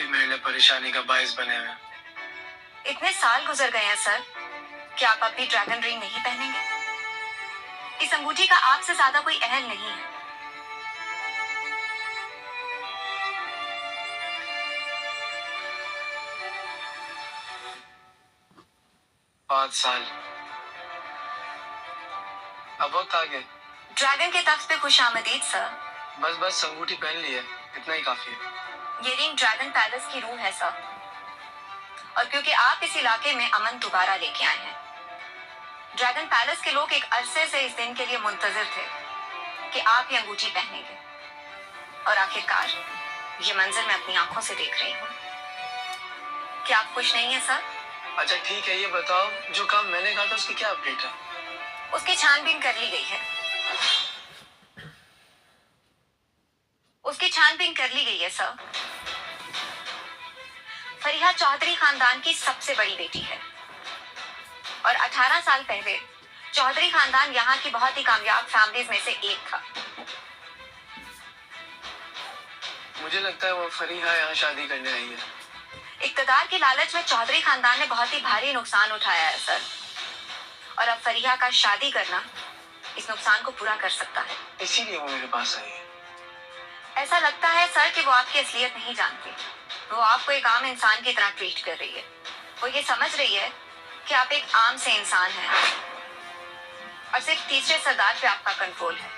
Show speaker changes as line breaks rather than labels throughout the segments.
भी मेरे लिए परेशानी का बायस बने हुए।
इतने साल गुजर गए हैं सर, क्या आप अपनी ड्रैगन रिंग नहीं पहनेंगे? इस अंगूठी का आपसे ज्यादा कोई अहल नहीं है।
5 साल अब वक्त आ गया।
ड्रैगन के तख्त पे खुश आमदीद सर।
बस अंगूठी पहन ली है, इतना ही काफी है।
ये रिंग ड्रैगन पैलेस की रूह है सर, और क्योंकि आप इस इलाके में अमन दोबारा लेके आए हैं, ड्रैगन पैलेस के लोग एक अरसे से इस दिन के लिए मुंतजिर थे कि आप ये अंगूठी पहनेंगे, और आखिरकार ये मंजर मैं अपनी आंखों से देख रही हूँ। क्या आप खुश नहीं है सर?
अच्छा ठीक है, ये बताओ जो काम मैंने कहा था उसकी क्या अपडेट है?
उसकी छानबीन कर ली गई है। उसकी छानबीन कर ली गई है सर। फरीहा चौधरी खानदान की सबसे बड़ी बेटी है, और 18 साल पहले चौधरी खानदान यहाँ की बहुत ही कामयाब फैमिलीज में से एक था।
मुझे लगता है वो फरीहा यहाँ शादी करने आई है।
इक्तदार की लालच में चौधरी खानदान ने बहुत ही भारी नुकसान उठाया है सर, और अब फरीहा का शादी करना इस नुकसान को पूरा कर सकता है।
इसीलिए वो मेरे पास आई है।
ऐसा लगता है सर कि वो आपकी असलियत नहीं जानती। वो आपको एक आम इंसान की तरह ट्रीट कर रही है। वो ये समझ रही है कि आप एक आम से इंसान हैं, और सिर्फ तीसरे सरदार पे आपका कंट्रोल है।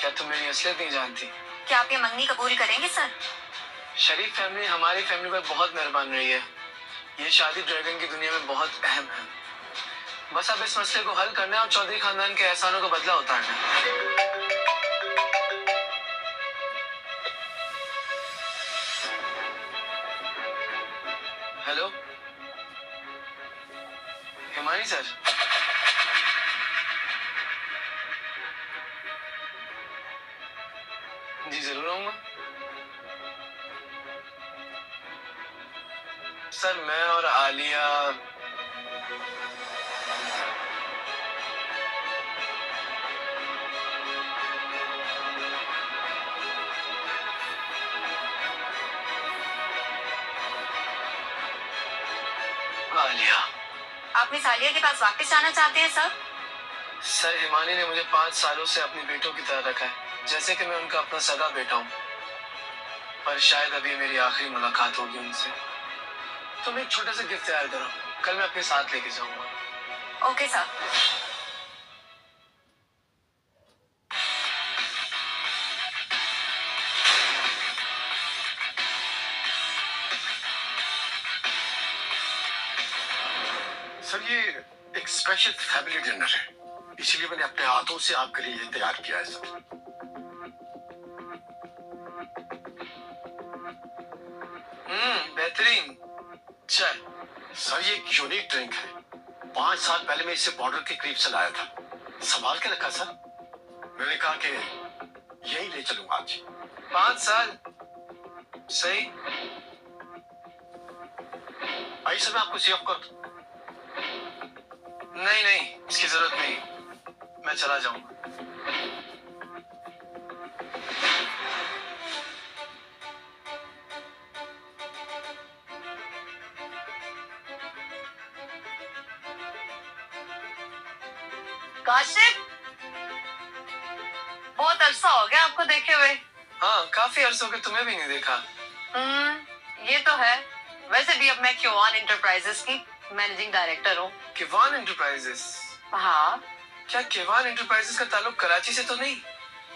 क्या तुम मेरी असलियत नहीं जानती?
क्या आप ये मंगनी कबूल करेंगे सर?
शरीफ फैमिली हमारी फैमिली पर बहुत मेहरबान रही है। ये शादी ड्रैगन की दुनिया में बहुत अहम है। बस अब इस मसले को हल करना है और चौधरी खानदान के एहसानों का बदला उतारना है। Hello Himani sir. जी जरूर आऊंगा सर। मैं और आलिया
आप मिस आलिया के पास वापस जाना चाहते हैं सर?
सर हिमानी ने मुझे 5 सालों से अपने बेटों की तरह रखा है, जैसे कि मैं उनका अपना सगा बेटा हूँ। पर शायद अभी मेरी आखिरी मुलाकात होगी उनसे। तुम एक छोटा सा गिफ्ट तैयार करो, कल मैं अपने साथ लेके जाऊंगा।
Okay sir.
सर ये एक स्पेशल फैमिली डिनर है, इसीलिए मैंने अपने हाथों से आपके लिए ये तैयार किया है सर।
बेहतरीन चाय।
सर ये एक यूनिक ड्रिंक है। 5 साल पहले मैं इसे बॉर्डर के करीब से लाया था, संभाल के रखा सर। मैंने कहा कि यही ले चलूंगा आज।
5 साल सही।
आई सर मैं आपको सेव कर दूं?
नहीं इसकी जरूरत नहीं, मैं चला जाऊंगा।
काशिफ, बहुत अरसा हो गया आपको देखे हुए।
हाँ काफी अरसे हो गए, तुम्हें भी नहीं देखा।
ये तो है। वैसे भी अब मैं क्यूआन एंटरप्राइजेस की मैनेजिंग डायरेक्टर हूँ।
किवान एंटरप्राइजेस?
हाँ।
क्या किवान एंटरप्राइजेस का ताल्लुक कराची से तो नहीं?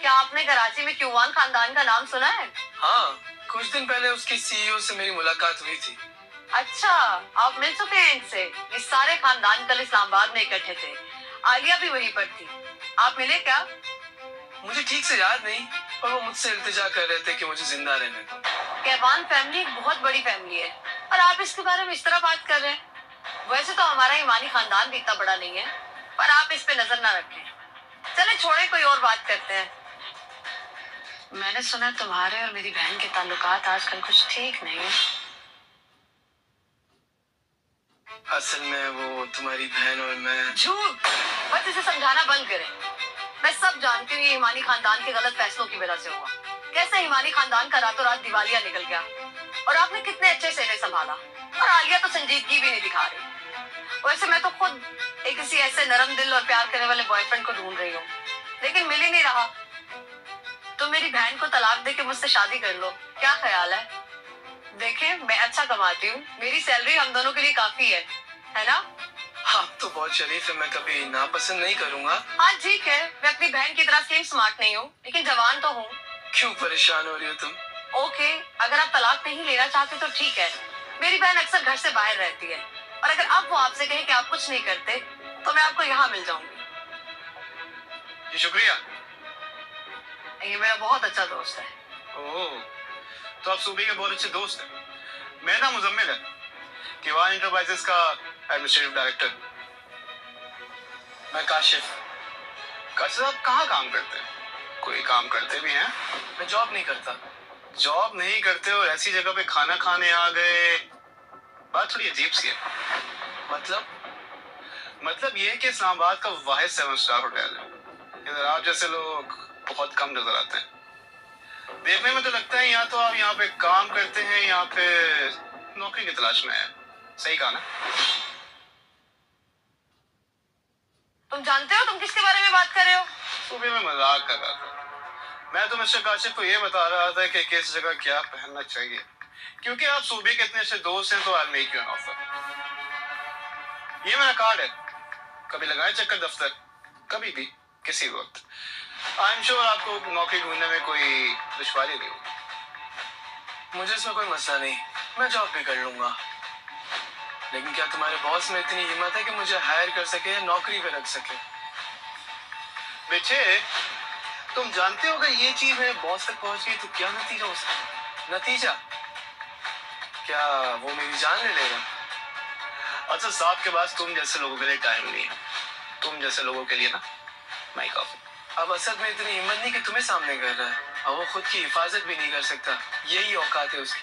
क्या आपने कराची में क्यूआन खानदान का नाम सुना है?
हाँ कुछ दिन पहले उसकी सीईओ से मेरी मुलाकात हुई थी।
अच्छा, आप मिल चुके हैं इनसे? ये सारे खानदान कल इस्लामाबाद में इकट्ठे थे, आलिया भी वहीं पर थी। आप मिले क्या?
मुझे ठीक से याद नहीं, पर वो मुझसे इल्तिजा कर रहे थे कि मुझे जिंदा रहने दो।
कैवान फैमिली एक बहुत बड़ी फैमिली है, और आप इसके बारे में इस तरह बात कर रहे हैं। वैसे तो हमारा ईमानी खानदान भी इतना बड़ा नहीं है, पर आप इस पे नजर ना रखें। चले छोड़े, कोई और बात करते हैं। मैंने सुना तुम्हारे और मेरी बहन के ताल्लुकात आजकल कुछ ठीक नहीं है।
असल में वो तुम्हारी बहन और मैं।
झूठ! बस इसे समझाना बंद करें। मैं सब जानती हूँ ये हिमानी खानदान के गलत फैसलों की वजह से हुआ। कैसे हिमानी खानदान का रातों रात दिवालिया निकल गया और आपने कितने अच्छे से इन्हें संभाला, और आलिया तो संजीदगी भी नहीं दिखा रही। वैसे मैं तो खुद एक किसी ऐसे नरम दिल और प्यार करने वाले बॉयफ्रेंड को ढूंढ रही हूँ, लेकिन मिल ही नहीं रहा। तो मेरी बहन को तलाक दे के मुझसे शादी कर लो, क्या ख्याल है? देखें, मैं अच्छा कमाती हूँ, मेरी सैलरी हम दोनों के लिए काफी है ना?
आप तो बहुत शरीफ है, मैं कभी नापसंद नहीं करूंगा।
हाँ ठीक है, मैं अपनी बहन की तरह सेम स्मार्ट नहीं हूँ, लेकिन जवान तो हूँ।
क्यों परेशान हो रही हो तुम?
ओके, अगर आप तलाक नहीं लेना चाहते तो ठीक है। मेरी बहन अक्सर घर से बाहर रहती है, और अगर अब वो आपसे कहे कि आप कुछ नहीं करते तो मैं आपको यहाँ मिल जाऊंगी।
जी शुक्रिया।
ये मेरा बहुत अच्छा दोस्त है।
ओह, तो आप सूबे के बहुत अच्छे दोस्त हैं। मेरा नाम मुजम्मिल है, किवान इंटरप्राइजेस का एडमिनिस्ट्रेटिव डायरेक्टर।
मैं काशिफ।
काशिफ, आप कहाँ काम करते हैं? कोई काम करते भी हैं?
मैं जॉब नहीं करता।
जॉब नहीं करते और ऐसी जगह पे खाना खाने आ गए, बात थोड़ी अजीब सी है। मतलब ये कि इस्लामाबाद का वाहिद 7 स्टार होटल है, इधर आप जैसे लोग बहुत कम नजर आते हैं। देखने में तो लगता है यहाँ तो आप यहाँ पे काम करते हैं, यहाँ पे नौकरी की तलाश में है। सही कहा ना?
तुम जानते हो तुम किसके बारे में बात कर रहे हो?
सुबह में मजाक कर रहा था। मैं तो मिस्टर काशिफ को ये बता रहा था कि किस जगह क्या पहनना चाहिए, क्योंकि आप सूबे के इतने अच्छे दोस्त हैं, तो I make you an offer. ये मेरा कार्ड है, कभी लगाए चक्कर दफ्तर, कभी भी किसी वक्त। आई एम श्योर आपको नौकरी ढूंढने में कोई दुश्वारी नहीं होगी।
मुझे इसमें कोई मसला नहीं, मैं जॉब भी कर लूंगा। लेकिन क्या तुम्हारे बॉस में इतनी हिम्मत है कि मुझे हायर कर सके या नौकरी पे रख सके?
बेचे, तुम जानते हो कि ये चीज है
बॉस तक पहुंच गई तो क्या नतीजा हो सकता? नतीजा क्या? वो मेरी जान ले लेगा?
अच्छा, साहब के पास तुम जैसे लोगों के लिए टाइम नहीं है। तुम जैसे लोगों के लिए ना मैं काफी।
अब असद में इतनी हिम्मत नहीं कि तुम्हें सामने कर रहा है, और वो खुद की हिफाजत भी नहीं कर सकता। यही औकात है उसकी।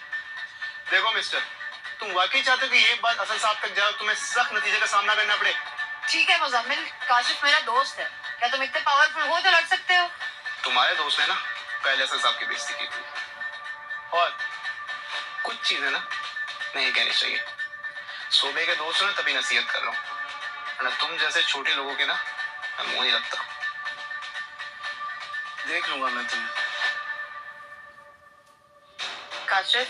देखो मिस्टर, तुम वाकई चाहते हो कि ये बात असद साहब तक जाए, तुम्हें सख्त नतीजे का सामना करना पड़े?
ठीक है मुजम्मिल, काशिफ मेरा दोस्त है, क्या तुम इतने पावरफुल हो तो लड़ सकते हो?
तुम्हारे दोस्त ने ना पहले असद साहब की बेइज्जती की थी, और कुछ चीजें ना नहीं कहनी चाहिए। सूबे के दोस्त ने तभी नसीहत कर रहा हूँ, ना तुम जैसे छोटे लोगों के ना मैं मुंह नहीं रखता।
देख लूंगा मैं तुम्हें।
काशिफ,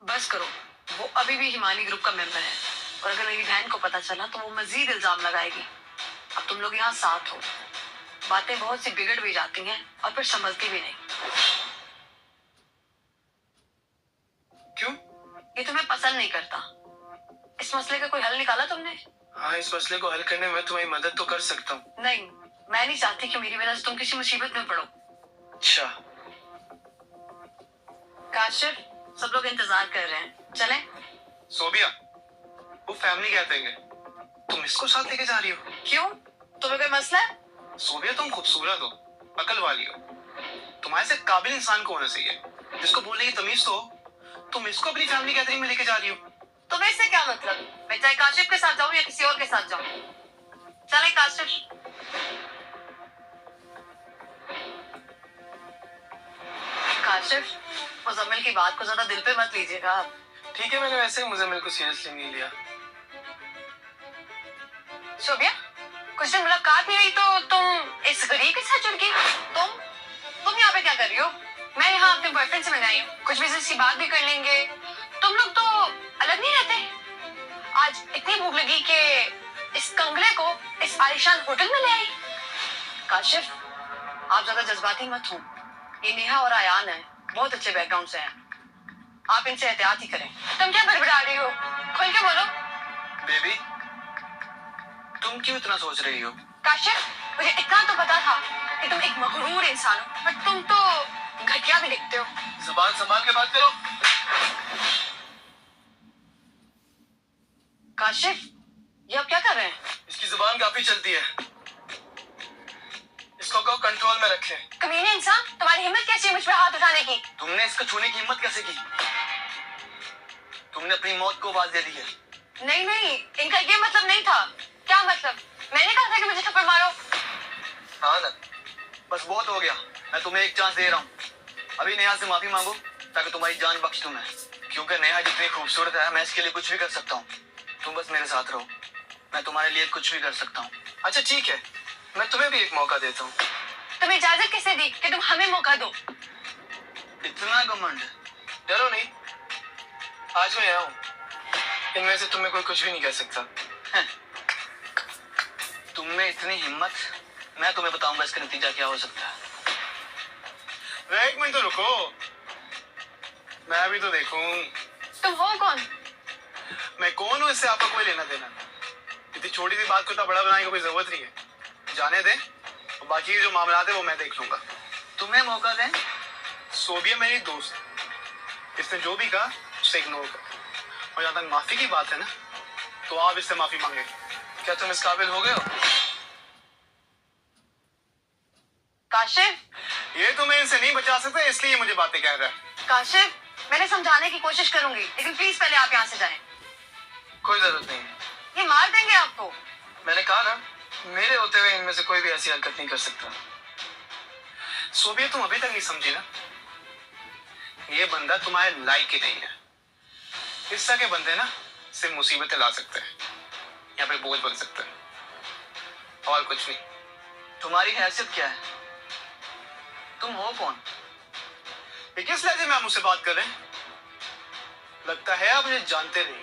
बस करो, वो अभी भी हिमानी ग्रुप का मेंबर है, और अगर मेरी बहन को पता चला तो वो मजीद इल्जाम लगाएगी। अब तुम लोग यहाँ साथ हो, बातें बहुत सी बिगड़ भी जाती हैं और फिर संभलती भी नहीं।
क्यों?
ये तुम्हें पसंद नहीं करता। इस मसले का कोई हल निकाला तुमने?
हाँ, इस मसले को हल करने में तुम्हारी मदद तो कर सकता हूँ।
नहीं, मैं नहीं चाहती कि मेरी वजह से तुम किसी मुसीबत में पड़ो।
अच्छा।
काशिफ, सब लोग इंतजार कर रहे हैं, चलें?
सोबिया, वो फैमिली कहते हैं,
तुम इसको साथ लेके जा रही हो?
क्यों, तुम्हें कोई मसला है?
सोबिया तुम खूबसूरत हो, अकल वाली हो, तुम्हारे से काबिल इंसान को होना चाहिए, जिसको बोलने की तमीज तो हो। तुम इसको अपनी फैमिली गैदरिंग में लेके जा रही हो।
तुम्हें इससे क्या मतलब? मैं चाहे काशिफ के साथ जाऊं या किसी और के साथ जाऊं। चले काशिफ। काशिफ, मुजम्मिल की बात को ज्यादा दिल पे मत लीजिएगा आप।
ठीक है, मैंने वैसे ही मुजम्मिल को सीरियसली नहीं लिया।
शोभिया, कुछ दिन मुलाकात नहीं हुई तो तुम इस गरीब के साथ जुड़ गई? तुम यहाँ पे क्या कर रही हो? मैं यहाँ अपने बॉयफ्रेंड से मिलने आई हूँ, कुछ बिजनेस की बात भी कर लेंगे। तुम लोग तो अलग नहीं रहते। आज इतनी भूख लगी कि इस कंगले को इस आलिशान होटल में ले आई। काशिफ, आप ज्यादा जज्बाती मत हो। ये नेहा और आयान है, बहुत अच्छे बैकग्राउंड से हैं। आप इनसे एहतियात ही करें। तुम क्या बड़बड़ा रही हो? खुल के बोलो।
बेबी, तुम क्यों इतना सोच रही हो?
काशिफ, मुझे इतना तो पता था कि तुम एक मगरूर इंसान हो, पर तुम तो घटिया भी दिखते हो।
जुबान संभाल के बात करो।
काशिफ, ये आप क्या कर रहे हैं?
इसकी जुबान काफी चलती है, इसको कहो कंट्रोल में रखे।
कमीने इंसान, तुम्हारी हिम्मत कैसी है मुझ पे हाथ उठाने की?
तुमने इसको छूने की हिम्मत कैसे की? तुमने अपनी मौत को आवाज दे दी है।
नहीं, इनका ये मतलब नहीं था। क्या मतलब? मैंने कहा था कि मुझे थप्पड़ मारो।
हाँ ना, बस बहुत हो गया। मैं तुम्हें एक चांस दे रहा हूँ। अभी नेहा से माफी मांगो ताकि तुम्हारी जान बख्श दूं मैं, क्योंकि नेहा जितनी खूबसूरत है मैं इसके लिए कुछ भी कर सकता हूँ। तुम बस मेरे साथ रहो, मैं तुम्हारे लिए कुछ भी कर सकता हूँ।
अच्छा ठीक है, मैं तुम्हें भी एक मौका देता हूँ।
तुम्हें इजाजत किसने दी कि तुम हमें मौका दो?
इतना घमंड?
डरो नहीं, आज मैं यहाँ हूँ। इनमें से तुम्हें कोई कुछ भी नहीं कह सकता।
तुम में इतनी हिम्मत, मैं तुम्हें बताऊंगा इसका नतीजा क्या हो सकता है।
एक मिनट तो रुको, मैं भी तो देखूं
तुम हो कौन?
मैं कौन हूं, इससे आपका कोई लेना देना नहीं। इतनी छोटी सी बात को इतना बड़ा बनाने की कोई जरूरत नहीं है। जाने दें, और बाकी के जो मामला है वो मैं देख लूंगा।
तुम्हें मौका दें?
सोबिया मेरी दोस्त, इसने जो भी कहा उसे इग्नोर कर। और जहां तक माफी की बात है ना, तो आप इससे माफी मांगे।
क्या तुम इस काबिल हो गए हो?
काशिफ,
ये तुम्हें इनसे नहीं बचा सकते, इसलिए ये मुझे बातें कह रहा है।
काशिफ, मैंने समझाने की कोशिश करूंगी, लेकिन प्लीज पहले आप यहाँ से जाएं।
कोई जरूरत नहीं है।
ये मार देंगे आपको।
मैंने कहा ना, मेरे होते हुए इनमें से कोई भी ऐसी हरकत नहीं कर सकता।
सोबिया तुम अभी तक नहीं समझी ना, ये बंदा तुम्हारे लायक ही नहीं है। इस तरह के बंदे ना सिर्फ मुसीबतें ला सकते हैं या फिर बोझ बन सकते हैं, और कुछ नहीं।
तुम्हारी हैसियत क्या है? तुम हो कौन?
ये किस लहजे में आप मुझसे बात कर रहे हैं? लगता है आप मुझे जानते नहीं।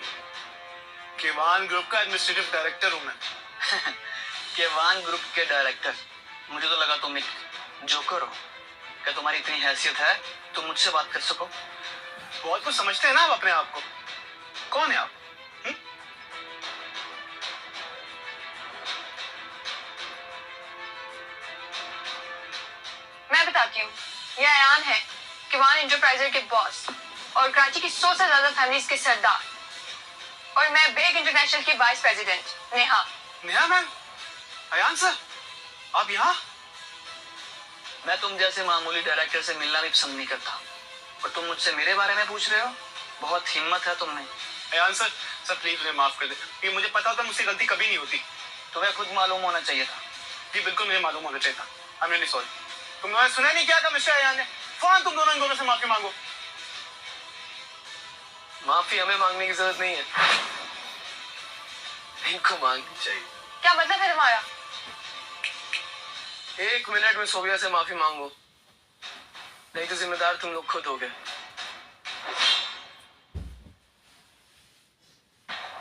केवान ग्रुप का एडमिनिस्ट्रेटिव डायरेक्टर हूं मैं।
केवान ग्रुप के डायरेक्टर? मुझे तो लगा तुम एक जोकर हो। क्या तुम्हारी इतनी हैसियत है तुम मुझसे बात कर सको?
बहुत कुछ समझते हैं ना आप अपने आप को। कौन है आप?
मैं बताती हूँ, ये अयान है, किवान इंटरप्राइजेज के बॉस और कराची की 100 से ज्यादा फैमिलीज के सरदार। और मैं बेग इंटरनेशनल की vice president Neha.
Neha ma'am, Ayaan sir, आप यहाँ?
मैं तुम जैसे मामूली डायरेक्टर से मिलना भी पसंद नहीं करता, और तुम मुझसे मेरे बारे में पूछ रहे हो? बहुत हिम्मत है तुम में।
अयान सर, सर प्लीज मुझे माफ कर दे। ये मुझे पता होता मुझसे गलती कभी नहीं होती।
तुम्हें खुद मालूम होना चाहिए था।
जी बिल्कुल मुझे मालूम होना चाहिए था। I am really sorry. तुम लोगों ने सुना नहीं क्या कहा मिस्टर अयान ने? फौरन तुम दोनों इन दोनों से माफी मांगो।
माफी हमें मांगने की जरूरत नहीं है, इनको मांगनी चाहिए।
क्या मतलब है तुम्हारा?
1 मिनट में सोबिया से माफी मांगो, नहीं तो जिम्मेदार तुम लोग खुद हो गए।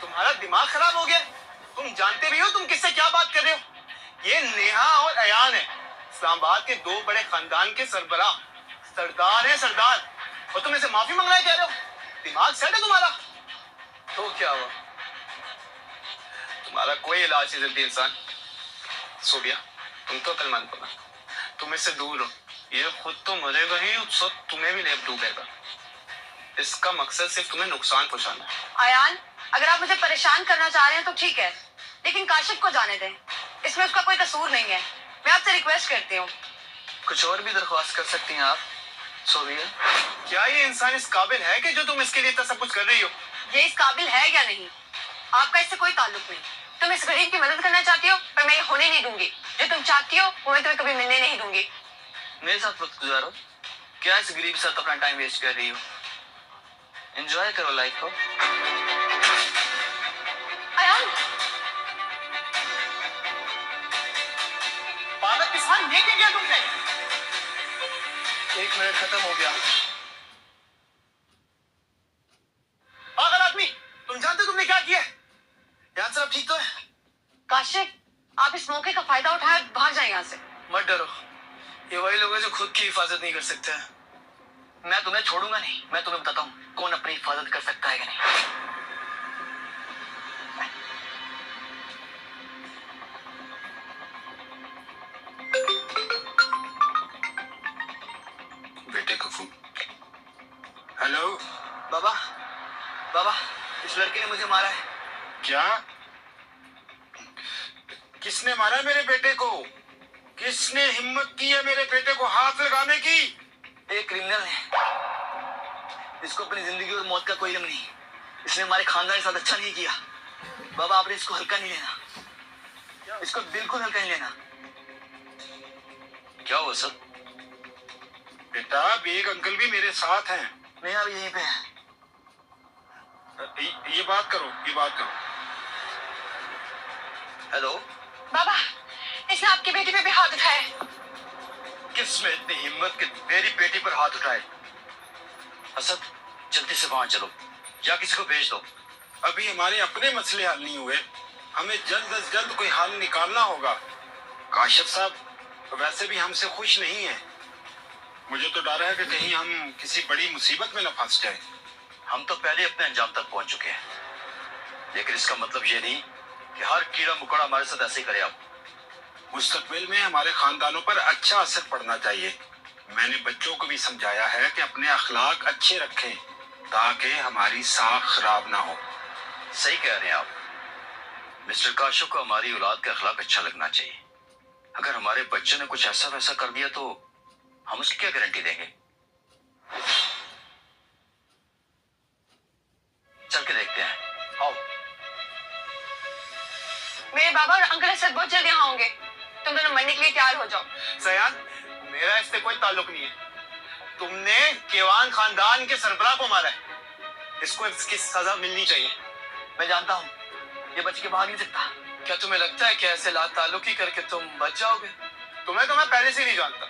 तुम्हारा दिमाग खराब हो गया? तुम जानते भी हो तुम किससे क्या बात कर रहे हो? ये नेहा और अयान है, इस्लामाबाद के 2 बड़े खानदान के सरबराह, सरदार है सरदार, और तुम इसे माफी मांगना है कह रहे हो? दिमाग सेट है तुम्हारा?
तो क्या हुआ?
तुम्हारा कोई इलाज नहीं जल्दी इंसान। सोबिया तुम तो कल मान पड़ा, तुम इससे दूर हो। ये खुद तो मरेगा ही, सब तुम्हें भी लेप डूबेगा। इसका मकसद सिर्फ तुम्हें नुकसान पहुंचाना है।
अयान, अगर आप मुझे परेशान करना चाह रहे हैं तो ठीक है, लेकिन काशिफ को जाने दें, इसमें उसका कोई कसूर नहीं है। मैं आपसे रिक्वेस्ट करती हूँ।
कुछ और भी दरख्वास्त कर सकती हैं आप सोबिया।
क्या ये इंसान इस काबिल है कि जो तुम इसके लिए इतना सब कुछ कर रही हो?
ये इस काबिल है या नहीं, आपका इससे कोई ताल्लुक नहीं। तुम इस गरीब की मदद करना चाहती हो, पर मैं ये होने नहीं दूंगी। जो तुम चाहती हो वो मैं तुम्हें कभी मिलने नहीं दूंगी।
मेरे साथ वक्त गुजारो, क्या इस गरीब के साथ अपना टाइम वेस्ट कर रही हो? एंजॉय करो लाइफ को।
अयान,
पागल किसान, ये क्या किया तुमने?
1 मिनट खत्म हो गया।
पागल आदमी, तुम जानते हो तुमने क्या किया?
यार सर, अब ठीक तो है?
काशिफ, आप इस मौके का फायदा उठाए भाग जाए यहाँ से।
मत डरो, ये वही लोग हैं जो खुद की हिफाजत नहीं कर सकते हैं।
मैं तुम्हें छोड़ूंगा नहीं, मैं तुम्हें बताता हूँ कौन अपनी हिफाजत कर सकता है कि नहीं।
बेटे को फोन। हेलो
बाबा, बाबा, इस लड़के ने मुझे मारा है।
क्या? किसने मारा मेरे बेटे को? किसने हिम्मत की है मेरे बेटे को हाथ लगाने की?
एक क्रिमिनल है, इसको अपनी जिंदगी और मौत का कोई इल्म नहीं। इसने हमारे खानदान के साथ अच्छा नहीं किया। बाबा, आपने इसको हल्का नहीं लेना। इसको बिल्कुल हल्का नहीं लेना।
क्या हुआ सर?
बेटा बेग अंकल भी मेरे साथ हैं।
नेहा भी यहीं पे है।
ये बात करो, ये बात करो।
हेलो।
बाबा, इसने आपकी बेटी पे भी हाथ उठाया है।
किसमें इतनी हिम्मत कि मेरी बेटी पर हाथ उठाए?
असद, जल्दी से वहां चलो या किसी को भेज दो।
अभी हमारे अपने मसले हल नहीं हुए, हमें जल्द से जल्द कोई हल निकालना होगा। काशिफ साहब वैसे भी हमसे खुश नहीं है। मुझे तो डर है कि कहीं हम किसी बड़ी मुसीबत में न फंस जाए।
हम तो पहले अपने अंजाम तक पहुंच चुके हैं, लेकिन इसका मतलब ये नहीं कि हर कीड़ा मकोड़ा हमारे साथ ऐसे ही करे। आप
मुस्तकबिल में हमारे खानदानों पर अच्छा असर पड़ना चाहिए। मैंने बच्चों को भी समझाया है कि अपने अखलाक अच्छे रखें ताकि हमारी साख खराब ना हो।
सही कह रहे हैं आप। मिस्टर काशिफ को हमारी औलाद का अखलाक अच्छा लगना चाहिए। अगर हमारे बच्चे ने कुछ ऐसा वैसा कर दिया तो हम उसकी क्या गारंटी देंगे? चल के देखते हैं, आओ।
मेरे बाबा और अंकल असद बहुत जल्द यहाँ होंगे। तुम दोनों मरने के लिए तैयार हो जाओ।
सयान, मेरा इससे कोई ताल्लुक नहीं है। तुमने केवान खानदान के सरबराह को मारा है, इसको इसकी सजा मिलनी चाहिए।
मैं जानता हूँ ये बच के भाग नहीं सकता।
क्या तुम्हें लगता है कि ऐसे लात ताल्लुकी करके तुम बच जाओगे?
तुम्हें तो मैं पहले से नहीं जानता।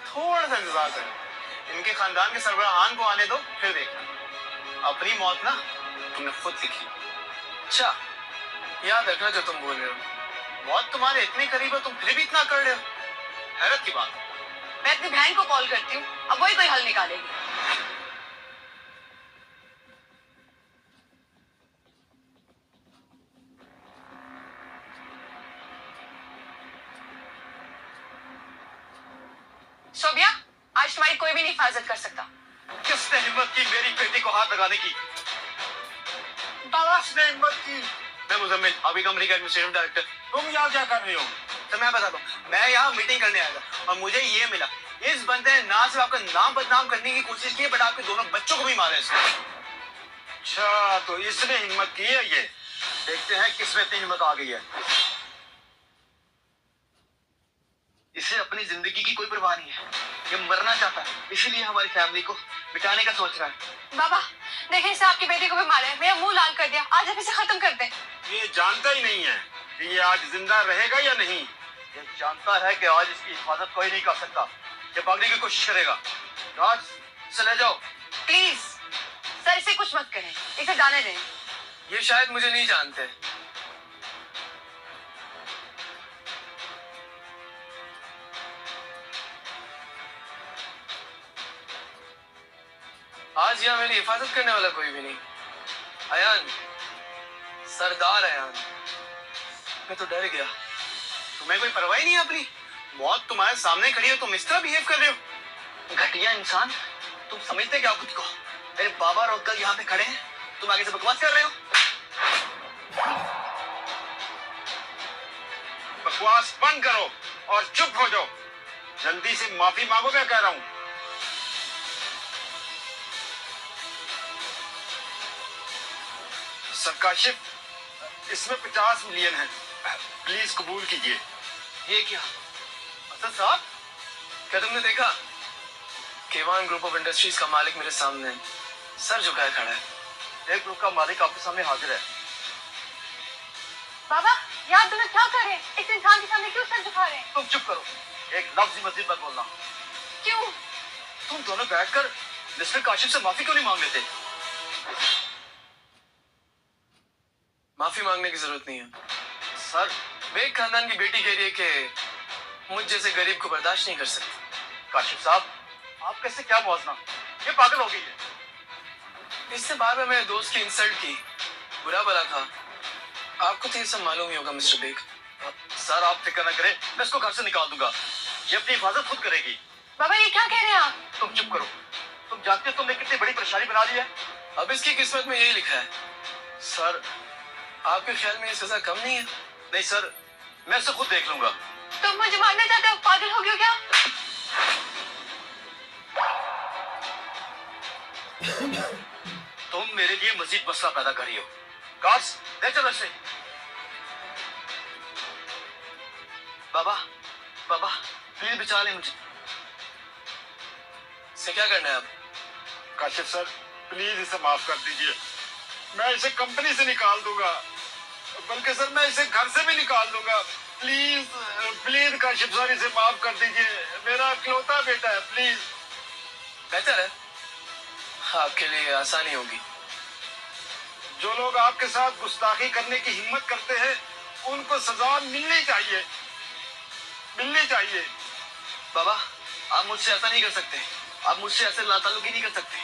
थोड़ा सा इंतजार करो, इनके खानदान के सरबराहान को आने दो, फिर देखना। अपनी मौत ना तुमने खुद लिखी।
अच्छा, याद रखना जो तुम बोल रहे हो।
मौत तुम्हारे इतनी करीब है, तुम फिर भी इतना कर रहे हो। हैरत की बात।
मैं अपनी बहन को कॉल करती हूँ, अब वही कोई हल निकालेगी। सोबिया, आज तुम्हारी कोई भी नहीं हिफाजत कर सकता।
किसने हिम्मत की मेरी बेटी को हाथ लगाने की?
बाबा,
किसने हिम्मत की?
मैं मुजम्मिल, अभी कंपनी का एडमिनिस्ट्रेटिव डायरेक्टर।
तुम यहाँ क्या कर रहे हो?
तो मैं बताता हूँ, मैं यहाँ मीटिंग करने आया था और मुझे ये मिला, इस बंदे ने ना सिर्फ आपका नाम बदनाम करने की कोशिश की, बट आपके दोनों बच्चों को भी मारा इसने।
अच्छा, तो इसने हिम्मत की है। ये
देखते हैं किसमें इतनी हिम्मत आ गई है। इसे अपनी जिंदगी की कोई परवाह नहीं है, ये मरना चाहता है, इसीलिए हमारी फैमिली को मिटाने का सोच रहा है।
बाबा, देखें इसने आपकी बेटी को भी मारा है, मेरा मुंह लाल कर दिया। आज आप इसे खत्म कर दें।
ये जानता ही नहीं है कि ये आज जिंदा रहेगा या नहीं।
ये जानता है कि आज इसकी हिफाजत कोई नहीं कर सकता। ये भागने की कोशिश करेगा। राज, चले जाओ।
प्लीज सर, इसे कुछ मत करें, इसे जाने दें।
ये शायद मुझे नहीं जानते। आज यहाँ मेरी हिफाजत करने वाला कोई भी नहीं। अयान, सरदार अयान। मैं तो डर गया।
तुम्हें कोई परवाह ही नहीं है अपनी? मौत तुम्हारे सामने खड़ी है, तुम इस तरह बिहेव कर रहे हो।
घटिया इंसान, तुम समझते क्या खुद को? मेरे बाबा और अंकल यहाँ पे खड़े हैं, तुम आगे से बकवास कर रहे हो।
बकवास बंद करो और चुप हो जाओ। जल्दी से माफी मांगो, मैं कह रहा हूँ। सर काशिफ, इसमें 50 मिलियन है, प्लीज कबूल कीजिए।
ये क्या? असद साहब,
क्या तुमने देखा? केवान ग्रुप ऑफ इंडस्ट्रीज का मालिक मेरे सामने सर झुकाए खड़ा है।
एक ग्रुप का मालिक आपके सामने हाजिर है।
बाबा, ये आप दोनों क्या कर रहे हैं? इस इंसान के सामने क्यों सर झुका रहे हैं?
तुम चुप करो, एक लफ्ज भी मस्जिद मत बोलना।
क्यों?
तुम दोनों बैठकर मिस्टर काशिफ से माफी क्यों नहीं मांग लेते?
माफी मांगने की जरूरत नहीं है
सर,
बेग खानदान की बेटी कह रही है कि मुझ जैसे गरीब को बर्दाश्त नहीं कर सकती।
काशिफ साहब, आप कैसे क्या मुआवजा? ये पागल हो गई है।
इससे बार बार मेरे दोस्त की इंसल्ट की, बुरा भला था। आपको तो ये सब मालूम ही होगा मिस्टर बेग।
सर आप फिक्र न करें, मैं इसको घर से निकाल दूंगा। ये अपनी हिफाजत खुद करेगी।
बाबा, ये क्या कह रहे हैं आप?
तुम चुप करो। तुम जानते हो तुमने कितनी बड़ी परेशानी बना ली है।
अब इसकी किस्मत में यही लिखा है।
सर,
आपके ख्याल में ये सजा कम नहीं है?
नहीं सर, मैं इसे खुद देख लूंगा।
तुम मुझे मारना चाहते हो? पागल हो गए हो क्या?
तुम मेरे लिए मजीद मसला पैदा कर रही हो। गार्ड्स, ले चलो इसे। बाबा बाबा प्लीज बचा ले मुझे।
इसे क्या करना है अब?
काशिफ सर, प्लीज इसे माफ कर दीजिए। मैं इसे कंपनी से निकाल दूंगा, बल्कि सर मैं इसे घर से भी निकाल दूंगा। प्लीज प्लीज काशिफ सर, इसे माफ कर दीजिए। मेरा इकलौता बेटा है, प्लीज।
बेहतर है, आपके लिए आसानी होगी।
जो लोग आपके साथ गुस्ताखी करने की हिम्मत करते हैं, उनको सजा मिलनी चाहिए, मिलनी चाहिए।
बाबा आप मुझसे ऐसा नहीं कर सकते, आप मुझसे ऐसे लातालुकी नहीं कर सकते।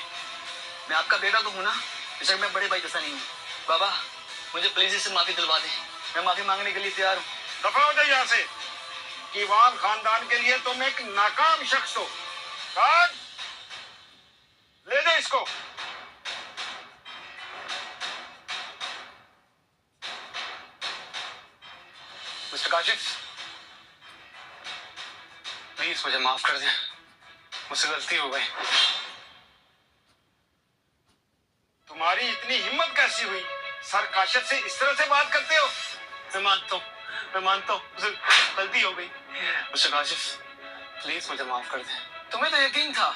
मैं आपका बेटा तो हूं ना, बेशक मैं बड़े भाई जैसा नहीं हूँ। बाबा मुझे प्लीज इससे माफी दिलवा दे, मैं माफी मांगने के लिए तैयार हूँ।
दफा हो जाए यहाँ से। कीवान खानदान के लिए तुम एक नाकाम शख्स हो। गार्ड, ले जाओ इसको।
मिस्टर काशिफ, प्लीज मुझे माफ कर दें, मुझसे गलती हो गई।
तुम्हारी इतनी हिम्मत कैसी हुई? सर काशिफ से इस तरह से बात करते हो?
मैं मानता हूँ, मैं मानता हूँ, मुझसे गलती हो गई। मिस्टर काशिफ, प्लीज मुझे माफ कर दें।
तुम्हें तो यकीन था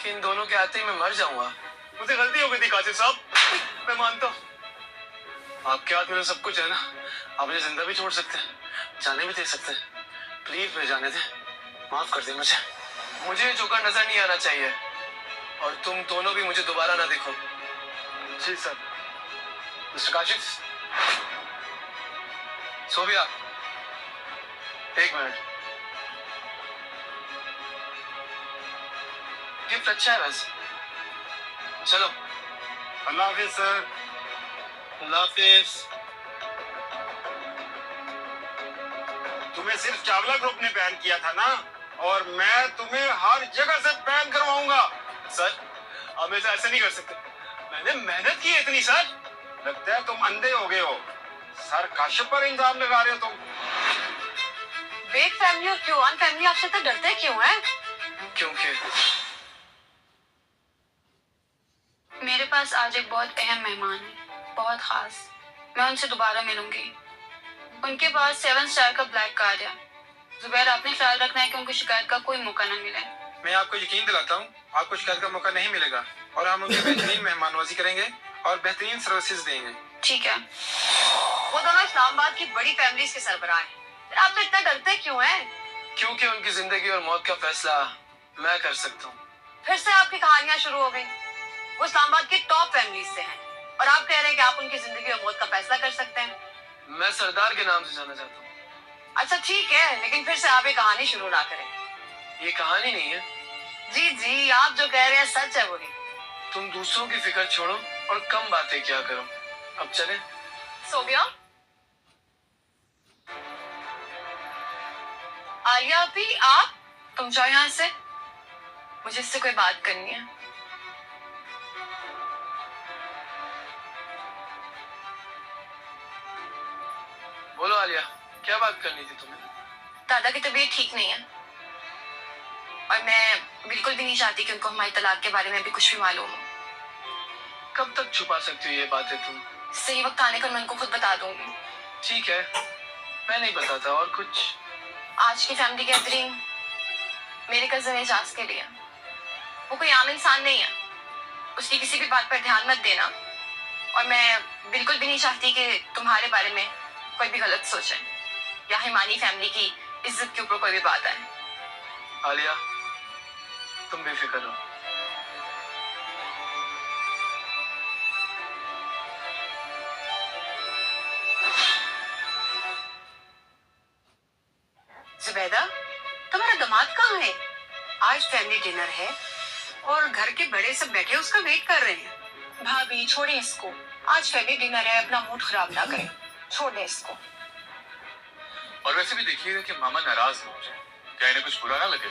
कि इन दोनों के आते ही मैं मर जाऊंगा।
मुझे गलती हो गई थी काशिफ साहब, मैं मानता हूँ। आपके हाथ में सब कुछ है ना, आप मुझे जिंदा भी छोड़ सकते हैं, जाने भी दे सकते हैं। प्लीज मुझे जाने दें, माफ कर दें मुझे।
मुझे जोकर नजर नहीं आना चाहिए, और तुम दोनों भी मुझे दोबारा ना देखो।
जी सर।
मिस्टर काशिफ, सोबिया, एक मिनट।
गिफ्ट अच्छा है वैसे, चलो।
अल्लाह हाफिज सर।
अल्लाह हाफिज।
तुम्हें सिर्फ चावला ग्रुप ने बैन किया था ना, और मैं तुम्हें हर जगह से बैन करवाऊंगा।
सर आप ऐसा ऐसे नहीं कर सकते, मैंने मेहनत की है इतनी। सर
लगता है तुम अंधे हो गए हो। सर काशिफ पर इल्जाम लगा रहे हो तुम।
बेग फैमिली और क्यूआन फैमिली आपसे इतना डरते क्यों हैं?
क्योंकि
मेरे पास आज एक बहुत अहम मेहमान है, बहुत खास। मैं उनसे दोबारा मिलूंगी। उनके पास 7 स्टार का ब्लैक कार्ड है। जुबैर, आपने ख्याल रखना है कि उनको शिकायत का कोई मौका न मिले।
मैं आपको यकीन दिलाता हूँ, आपको शिकायत का मौका नहीं मिलेगा, और हम उनकी बेहतरीन मेहमानवाजी करेंगे और बेहतरीन सर्विसेज देंगे।
ठीक है। वो दोनों इस्लामाबाद की बड़ी फैमिलीज के सरबराह हैं। फिर आप तो इतना डरते क्यों हैं?
क्योंकि उनकी जिंदगी और मौत का फैसला मैं कर सकता हूँ।
फिर से आपकी कहानियां शुरू हो गई। वो इस्लामाबाद की टॉप फैमिलीज से हैं, और आप कह रहे हैं कि आप उनकी जिंदगी और मौत का फैसला कर सकते हैं।
मैं सरदार के नाम से जाना चाहता हूँ।
अच्छा ठीक है, लेकिन फिर से आप ये कहानी शुरू ना करें।
ये कहानी नहीं है।
जी जी, आप जो कह रहे हैं सच है वही।
तुम दूसरों की फिक्र छोड़ो और कम बातें क्या करो। अब चले।
सोबिया, आलिया अभी आप, तुम जाओ यहाँ से, मुझे इससे कोई बात करनी है।
बोलो आलिया, क्या बात करनी थी तुम्हें?
दादा की तबीयत ठीक नहीं है, और मैं बिल्कुल भी नहीं चाहती कि उनको हमारी तलाक के बारे में भी कुछ भी मालूम हो।
कब तक छुपा सकती हो ये बातें तुम?
सही वक्त आने पर मैं उनको खुद बता दूंगी।
ठीक है, मैं नहीं बताता। और कुछ?
आज की फैमिली गैदरिंग मेरे कजन एजाज के लिए। वो कोई आम इंसान नहीं है, उसकी किसी भी बात पर ध्यान मत देना, और मैं बिल्कुल भी नहीं चाहती कि तुम्हारे बारे में कोई भी गलत सोचे, या हिमानी फैमिली की इज्जत के ऊपर कोई भी बात आए।
आलिया, तुम बेफिक्र हो।
जुबैदा, तुम्हारा दामाद कहाँ है? आज फैमिली डिनर है और घर के बड़े सब बैठे उसका वेट कर रहे हैं। भाभी छोड़े इसको, आज फैमिली डिनर है, अपना मूड खराब ना करें, छोड़ दे इसको।
और वैसे भी देखिएगा कि मामा नाराज ना हो जाए, क्या इन्हें कुछ बुरा ना लगे,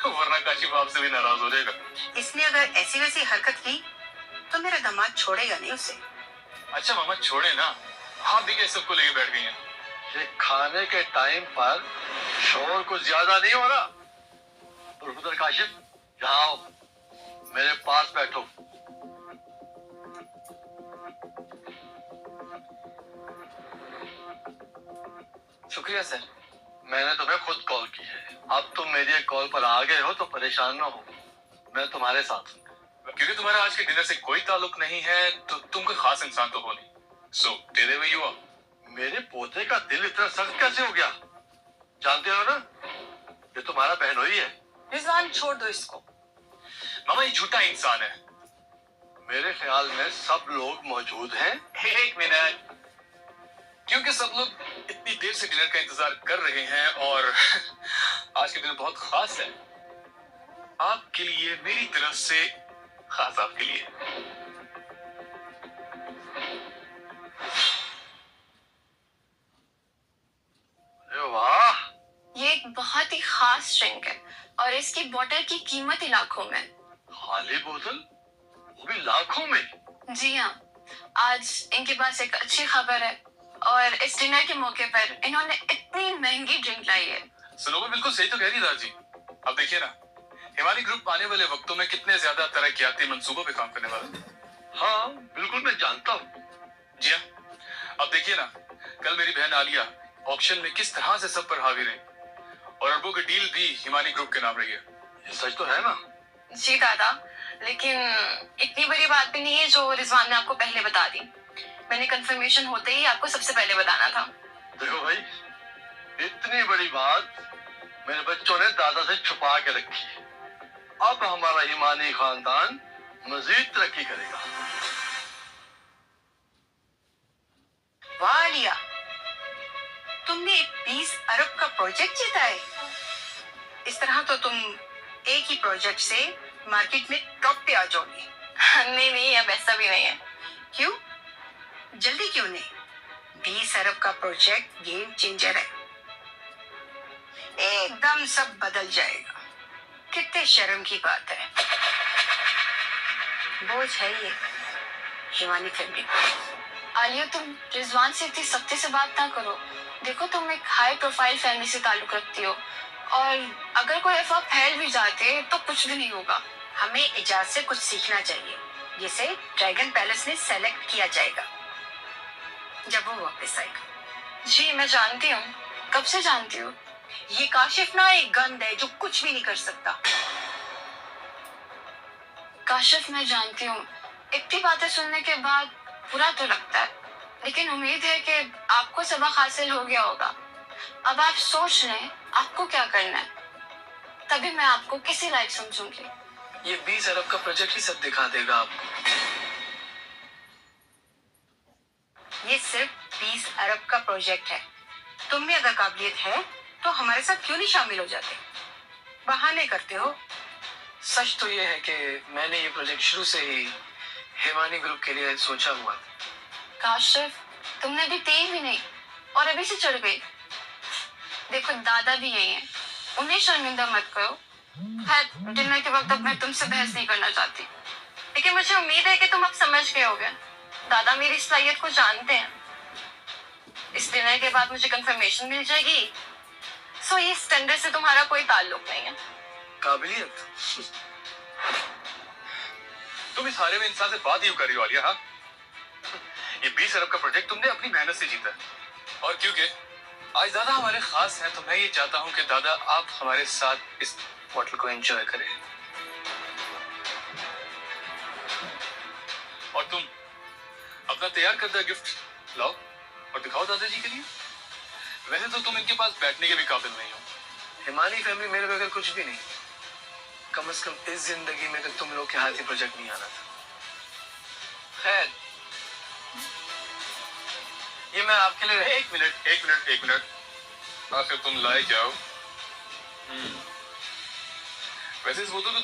वरना काशिफ आपसे भी नाराज हो जाएगा।
इसने अगर ऐसी वैसी हरकत की तो मेरा दामाद छोड़ेगा नहीं उसे।
अच्छा मामा छोड़े ना, आप भी कैसे सबको लेके बैठ गई हैं?
ये खाने के टाइम पर शोर कुछ ज्यादा नहीं हो रहा? प्रोफेसर काशिफ, यहाँ आओ, मेरे पास बैठो।
शुक्रिया सर,
मैंने तुम्हें खुद कॉल की है। अब तुम मेरी कॉल पर आ गए हो तो परेशान ना हो, मैं तुम्हारे साथ हूँ।
क्योंकि तुम्हारा आज के डिनर से कोई ताल्लुक नहीं है तो तुम कोई खास इंसान तो हो नहीं। सो तेरे वे यू आर।
मेरे पोते का दिल इतना सख्त कैसे हो गया? जानते हो ना, ये तुम्हारा बहनोई है।
रिजवान छोड़ दो इसको।
मामा ये झूठा इंसान है।
मेरे ख्याल में सब लोग मौजूद हैं।
एक मिनट, क्योंकि सब लोग इतनी देर से डिनर का इंतजार कर रहे हैं और आज के दिन बहुत खास है आपके लिए, मेरी तरफ से खास आपके लिए।
अरे वाह,
ये एक बहुत ही खास ड्रिंक है और इसकी बोतल की कीमत ही लाखों में।
खाली बोतल, वो भी लाखों में?
जी हाँ, आज इनके पास एक अच्छी खबर है और इस डिनर के मौके पर इन्होंने इतनी महंगी ड्रिंक लाई है।
सुनो, बिल्कुल सही तो कह रही दादी। अब देखिए ना, हिमानी ग्रुप आने वाले वक्तों में कितने ज्यादा तरक्याती मंसूबों पे काम करने वाला है।
हाँ बिल्कुल, मैं जानता हूँ।
जी हाँ, अब देखिए ना, कल मेरी बहन आलिया ऑक्शन में किस तरह से सब पर हावी रही और अरबों की डील भी हिमानी ग्रुप के नाम रही है।
ये सच तो है ना?
जी दादा, लेकिन इतनी बड़ी बात भी नहीं है जो रिजवान ने आपको पहले बता दी। मैंने कंफर्मेशन होते ही आपको सबसे पहले बताना था।
देखो भाई, इतनी बड़ी बात मेरे बच्चों ने दादा से छुपा के रखी है। अब हमारा हिमानी खानदान मजीद तरक्की करेगा।
वाह लिया, तुमने 20 अरब का प्रोजेक्ट जीता है। इस तरह तो तुम एक ही प्रोजेक्ट से मार्केट में टॉप पे आ जाओगे।
नहीं नहीं, अब ऐसा भी नहीं है।
क्यों? जल्दी क्यों नहीं? 20 अरब का प्रोजेक्ट गेम चेंजर है, एकदम सब बदल जाएगा। कितने शर्म की बात है। बोझ है ये हिमानी फैमिली।
आलिया, तुम रिजवान से इतनी सख्ती से बात ना करो। देखो, तुम एक हाई प्रोफाइल फैमिली से ताल्लुक रखती हो और अगर कोई अफवाह फैल भी जाते तो कुछ भी नहीं होगा।
हमें इजाज़त से कुछ सीखना चाहिए, जिसे ड्रैगन पैलेस ने सेलेक्ट किया जाएगा जब वो वापस आएगा।
जी मैं जानती हूँ, कब से जानती हूँ।
ये काशिफ ना एक गंद है जो कुछ भी नहीं कर सकता।
काशिफ, मैं जानती हूँ, इतनी बातें सुनने के बाद बुरा तो लगता है, लेकिन उम्मीद है कि आपको सबक हासिल हो गया होगा। अब आप सोच लें आपको क्या करना है, तभी मैं आपको किसी लायक समझूंगी।
ये 20 अरब का प्रोजेक्ट ही सब दिखा देगा आपको।
ये सिर्फ 20 अरब का प्रोजेक्ट है। तुम में अगर काबिलियत है तो हमारे साथ क्यों नहीं शामिल हो जाते? बहाने करते हो।
सच तो ये है कि मैंने ये प्रोजेक्ट शुरू से ही हिमानी ग्रुप के लिए सोचा हुआ था।
काशिफ, तुमने अभी दी भी नहीं और अभी से चढ़ गई। देखो, दादा भी यही हैं, उन्हें शर्मिंदा मत करो। खैर, डिनर के वक्त अब मैं तुमसे बहस नहीं करना चाहती, लेकिन मुझे उम्मीद है कि तुम अब समझ गए होगे। दादा मेरी सलाहियत को जानते हैं। इस डिनर के बाद मुझे कंफर्मेशन मिल जाएगी, सो ये स्टैंडर्ड से तुम्हारा कोई ताल्लुक नहीं है।
काबिलियत?
तुम इस हारे में इंसान से बात यूं कर रही हो आलिया? हाँ, ये 20 अरब का प्रोजेक्ट तुमने अपनी मेहनत से जीता है और क्योंकि आज दादा हमारे खास हैं तो मैं ये चाहता हूँ कि दादा आप हमारे साथ इस होटल को एंजॉय करें। और तुम अपना तैयार करदा गिफ्ट लाओ और दिखाओ दादाजी के लिए। वैसे तो तुम इनके पास बैठने के भी काबिल नहीं हो।
हिमानी फैमिली मेरे बगैर कुछ भी नहीं। कम से कम इस जिंदगी में तो तुम लोग के हाथ ही प्रोजेक्ट नहीं आना था। खैर, ये मैं आपके लिए
एक मिनट आखिर तुम लाए जाओ। वैसे इस बोतल तो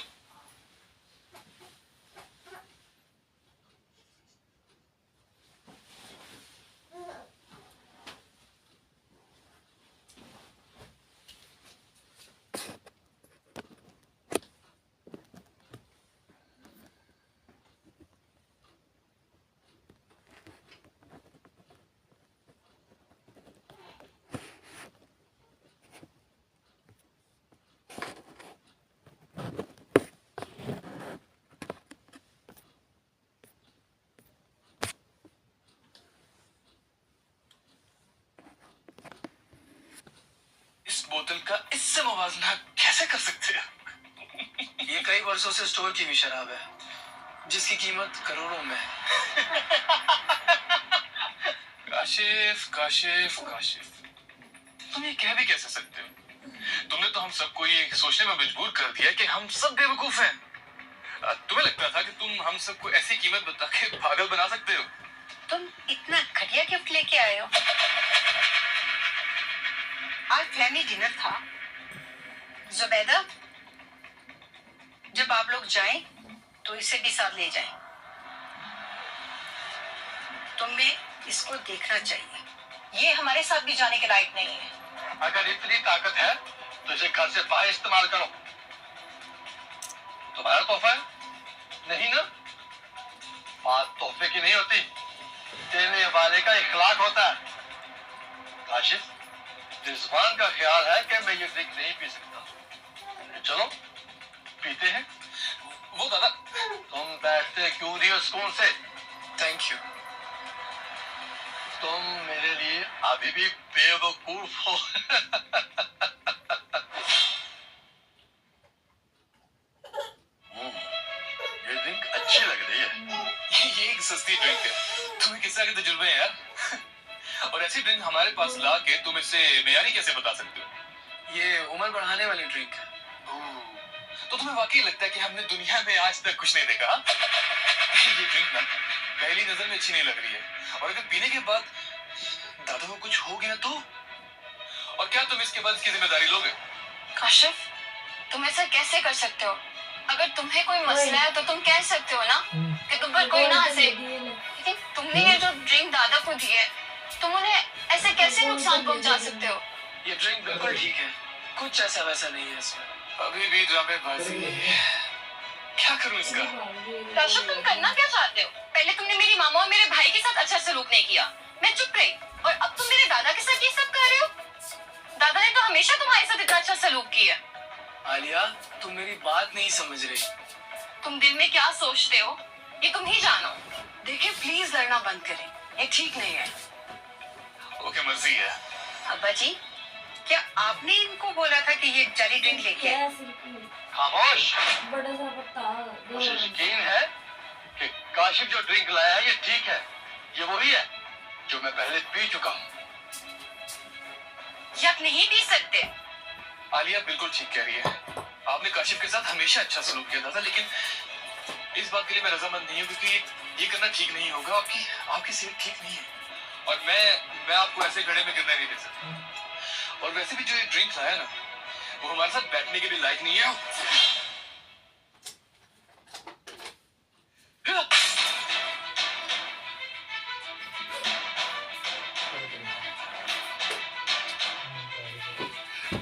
बोतल का इससे मुवाजना कैसे कर सकते हैं?
ये कई वर्षों से स्टोर की हुई शराब है, जिसकी कीमत करोड़ों में है।
काशिफ काशिफ काशिफ, तुम ये कह भी कैसे सकते हो? तुमने तो हम सबको ये सोचने में मजबूर कर दिया कि हम सब बेवकूफ हैं। तुम्हें लगता था कि तुम हम सबको ऐसी कीमत बता के पागल बना सकते हो?
तुम इतना घटिया गिफ्ट लेके आए हो। आज फैमिली डिनर था। जुबैदा, जब आप लोग जाएं तो इसे भी साथ ले जाएं। तुम्हें इसको देखना चाहिए। ये हमारे साथ भी जाने के लायक नहीं है।
अगर इतनी ताकत है तो इसे घर से बाहर इस्तेमाल करो। तुम्हारा तोहफा है? नहीं ना? बात तोहफे की नहीं होती, देने वाले का इखलाक होता है। काशिफ, रिजवान का ख्याल है कि मैं ये ड्रिंक नहीं पी सकता। चलो पीते हैं।
वो दादा,
तुम बैठते क्यों रही हो सुकून से?
Thank you.
तुम मेरे लिए अभी भी बेवकूफ हो। ये ड्रिंक अच्छी लग रही है।
ये एक सस्ती ड्रिंक है, तुम्हें किस तरह के तजुर्बे हैं यार? और ऐसी ड्रिंक हमारे पास ला के तुम इसे मेयारी कैसे बता सकते हो?
ये उम्र बढ़ाने वाली ड्रिंक है।
तो तुम्हें वाकई लगता है कि हमने दुनिया में आज तक कुछ नहीं देखा? ये ड्रिंक ना पहली नजर में अच्छी नहीं लग रही है, और अगर पीने के बाद दादा को कुछ हो गया तो? और क्या तुम इसके बाद इसकी जिम्मेदारी लोगे?
काशिफ, तुम ऐसा कैसे कर सकते हो? अगर तुम्हें कोई मसला है तो तुम कह सकते हो ना कि तुम पर कोई ना हंसे। लेकिन तुमने ये जो ड्रिंक दादा को दी है, तुम उन्हें ऐसे कैसे नुकसान पहुंचा सकते हो?
ये ड्रिंक बिल्कुल ठीक है, कुछ ऐसा वैसा नहीं है इसमें।
अभी भी ड्रामेबाजी। क्या करूं इसका?
काशिफ, तुम करना क्या चाहते हो? पहले तुमने मेरी मामा और मेरे भाई के साथ अच्छा सलूक नहीं किया, मैं चुप रही, और अब तुम मेरे दादा के साथ ये सब कर रहे हो? दादा ने तो हमेशा तुम्हारे साथ इतना अच्छा सलूक किया।
आलिया, तुम मेरी बात नहीं समझ रही।
तुम दिल में क्या सोचते हो ये तुम ही जानो।
देखिए, प्लीज लड़ना बंद करें, ये ठीक नहीं है।
ओके, मर्जी है।
अब्बा जी, क्या आपने इनको बोला था कि ये जाली ड्रिंक लेके आए?
खामोश।
बड़ा सा पत्ता
मुझे यकीन है कि काशिफ जो ड्रिंक लाया है ये ठीक है। ये वही है जो मैं पहले पी चुका हूँ।
ये आप नहीं पी सकते।
आलिया बिल्कुल ठीक कह रही है। आपने काशिफ के साथ हमेशा अच्छा सलूक किया था, लेकिन इस बात के लिए मैं रजामंद नहीं हूँ, क्योंकि ये करना ठीक नहीं होगा। आपकी सेहत ठीक नहीं है, और मैं आपको ऐसे घड़े में गिरने नहीं दे सकता। और वैसे भी जो ये ड्रिंक लाया ना, वो हमारे साथ बैठने के भी लायक नहीं है।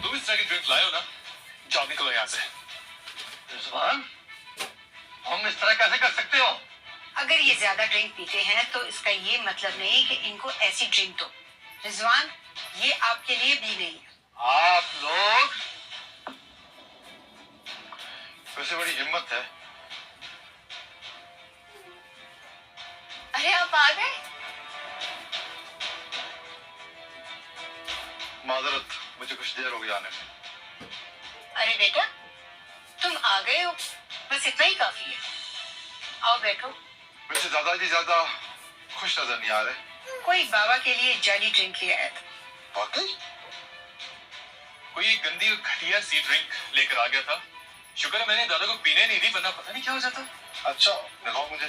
तुम इस तरह की ड्रिंक लाए हो ना, जाओ निकलो यहाँ से।
रिजवान, हम इस तरह कैसे कर सकते हो?
अगर ये ज्यादा ड्रिंक पीते हैं तो इसका ये मतलब नहीं कि इनको ऐसी ड्रिंक दो। रिजवान, ये आपके लिए भी नहीं है।
आप लोग, वैसे बड़ी हिम्मत है।
अरे आप आ गए?
माजरत, मुझे कुछ देर हो गई आने में।
अरे बेटा, तुम आ गए हो, बस इतना ही काफी है। आओ बैठो।
वैसे दादाजी ज्यादा खुश नजर नहीं आ रहे।
कोई बाबा के लिए जाली ड्रिंक ले आया था।
वाकई?
कोई गंदी और घटिया सी ड्रिंक लेकर आ गया था। शुक्र है मैंने दादा को पीने नहीं दी, वरना पता नहीं क्या हो जाता।
अच्छा, दिखाओ मुझे।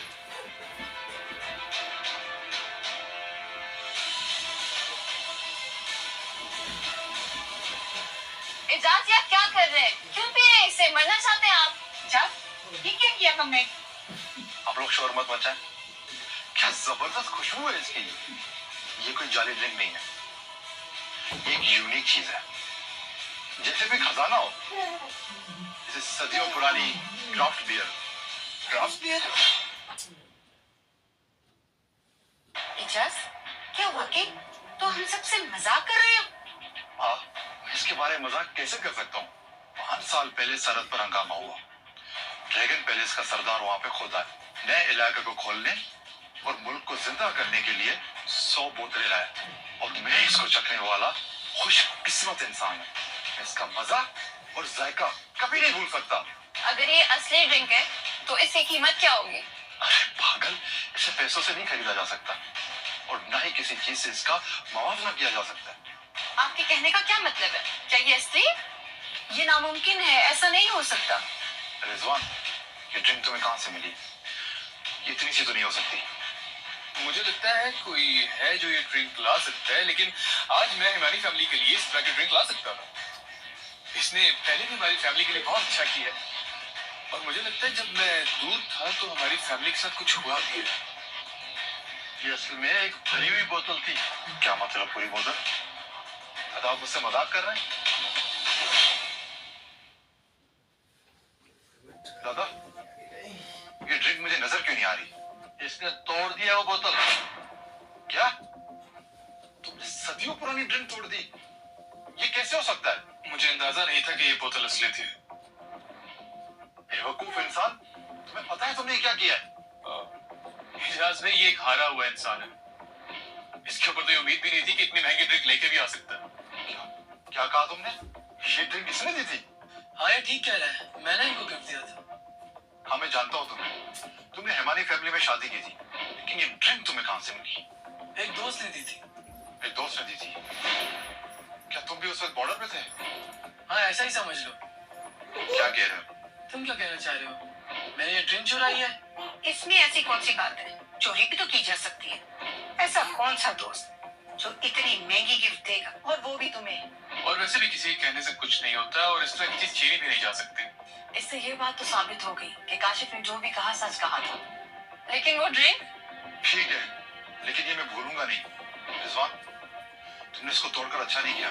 एजाज, आप क्या कर रहे हैं? क्यों पी रहे हैं इसे? मरना चाहते हैं आप?
जा, ये क्या किया तुमने?
आप लोग शोर मत मचाएं। क्या जबरदस्त खुशबू है इसकी। ये कोई जाली ड्रिंक नहीं है, ये एक यूनिक चीज है, जैसे कोई खजाना हो। जैसे सदियों पुरानी craft beer.
Craft beer?
Ejaz, क्या वाकई तो हम सबसे मजाक कर रहे हो?
हाँ, मैं इसके बारे में मजाक कैसे कर सकता हूँ? 5 साल पहले सरहद पर हंगामा हुआ। ड्रैगन पैलेस का सरदार वहां पे खुद आया, नए इलाके को खोलने और मुल्क को जिंदा करने के लिए 100 बोतलें लाया, और मैं इसको चखने वाला खुशकिस्मत इंसान हूँ। मैं इसका मजा और जायका कभी नहीं भूल सकता।
अगर ये असली ड्रिंक है तो इसकी कीमत क्या होगी?
अरे पागल, इसे पैसों से नहीं खरीदा जा सकता और ना ही किसी चीज से इसका मुआवजा किया जा सकता है।
आपके कहने का क्या मतलब है? क्या ये असली? ये नामुमकिन है, ऐसा नहीं हो सकता।
रिजवान, ये ड्रिंक तुम्हें कहाँ से मिली? ये इतनी सी तो नहीं हो सकती।
मुझे लगता है कोई है जो ये ड्रिंक ला सकता है, लेकिन आज मैं हमारी फैमिली के लिए इस तरह की ड्रिंक ला सकता हूँ। इसने पहले भी हमारी फैमिली के लिए बहुत अच्छा किया है और मुझे लगता है जब मैं दूर था तो हमारी फैमिली के साथ कुछ हुआ भी है।
ये असल में एक भरी हुई बोतल थी। क्या मतलब पूरी बोतल? दादा, आप मुझसे मजाक कर रहे हैं? दादा, ये ड्रिंक मुझे नजर क्यों नहीं आ रही? इसने तोड़ दिया वो बोतल। क्या? तुमने सदियों पुरानी ड्रिंक तोड़ दी? ये कैसे हो सकता है?
मुझे अंदाजा नहीं था कि ये बोतल असली थी।
बेवकूफ इंसान, तुम्हें पता है तुमने क्या किया है?
एजाज भाई, ये एक हारा हुआ इंसान है। इसके ऊपर तो ये उम्मीद भी नहीं थी कि इतनी महंगी ड्रिंक लेके भी आ सकता है।
क्या कहा तुमने? ये ड्रिंक इसने दी थी?
हाँ, ये ठीक कह रहा है, मैंने इनको गिफ्ट दिया था।
हाँ, मैं जानता हूँ तुम्हें। तुमने हमारी फैमिली में शादी की थी, लेकिन ये ड्रिंक तुम्हें कहाँ से मिली?
एक दोस्त ने दी थी।
एक दोस्त ने दी थी? क्या तुम भी उस वक्त बॉर्डर पे थे?
हाँ, ऐसा ही समझ लो।
क्या कह रहे हो?
तुम क्या कहना चाह रहे हो? मैंने ये ड्रिंक चुराई है?
इसमें ऐसी कौन सी बात है? चोरी भी तो की जा सकती है। ऐसा कौन सा दोस्त जो इतनी महंगी गिफ्ट देगा, और वो भी तुम्हें?
और वैसे भी किसी के कहने से कुछ नहीं होता और इस तरह की चीज छीनी भी नहीं जा सकती।
इससे ये बात तो साबित हो गई कि काशिफ ने जो भी कहा सच कहा था। लेकिन वो ड्रिंक?
ठीक है, लेकिन ये मैं भूलूंगा नहीं। रिजवान, तुमने इसको तोड़कर अच्छा नहीं किया।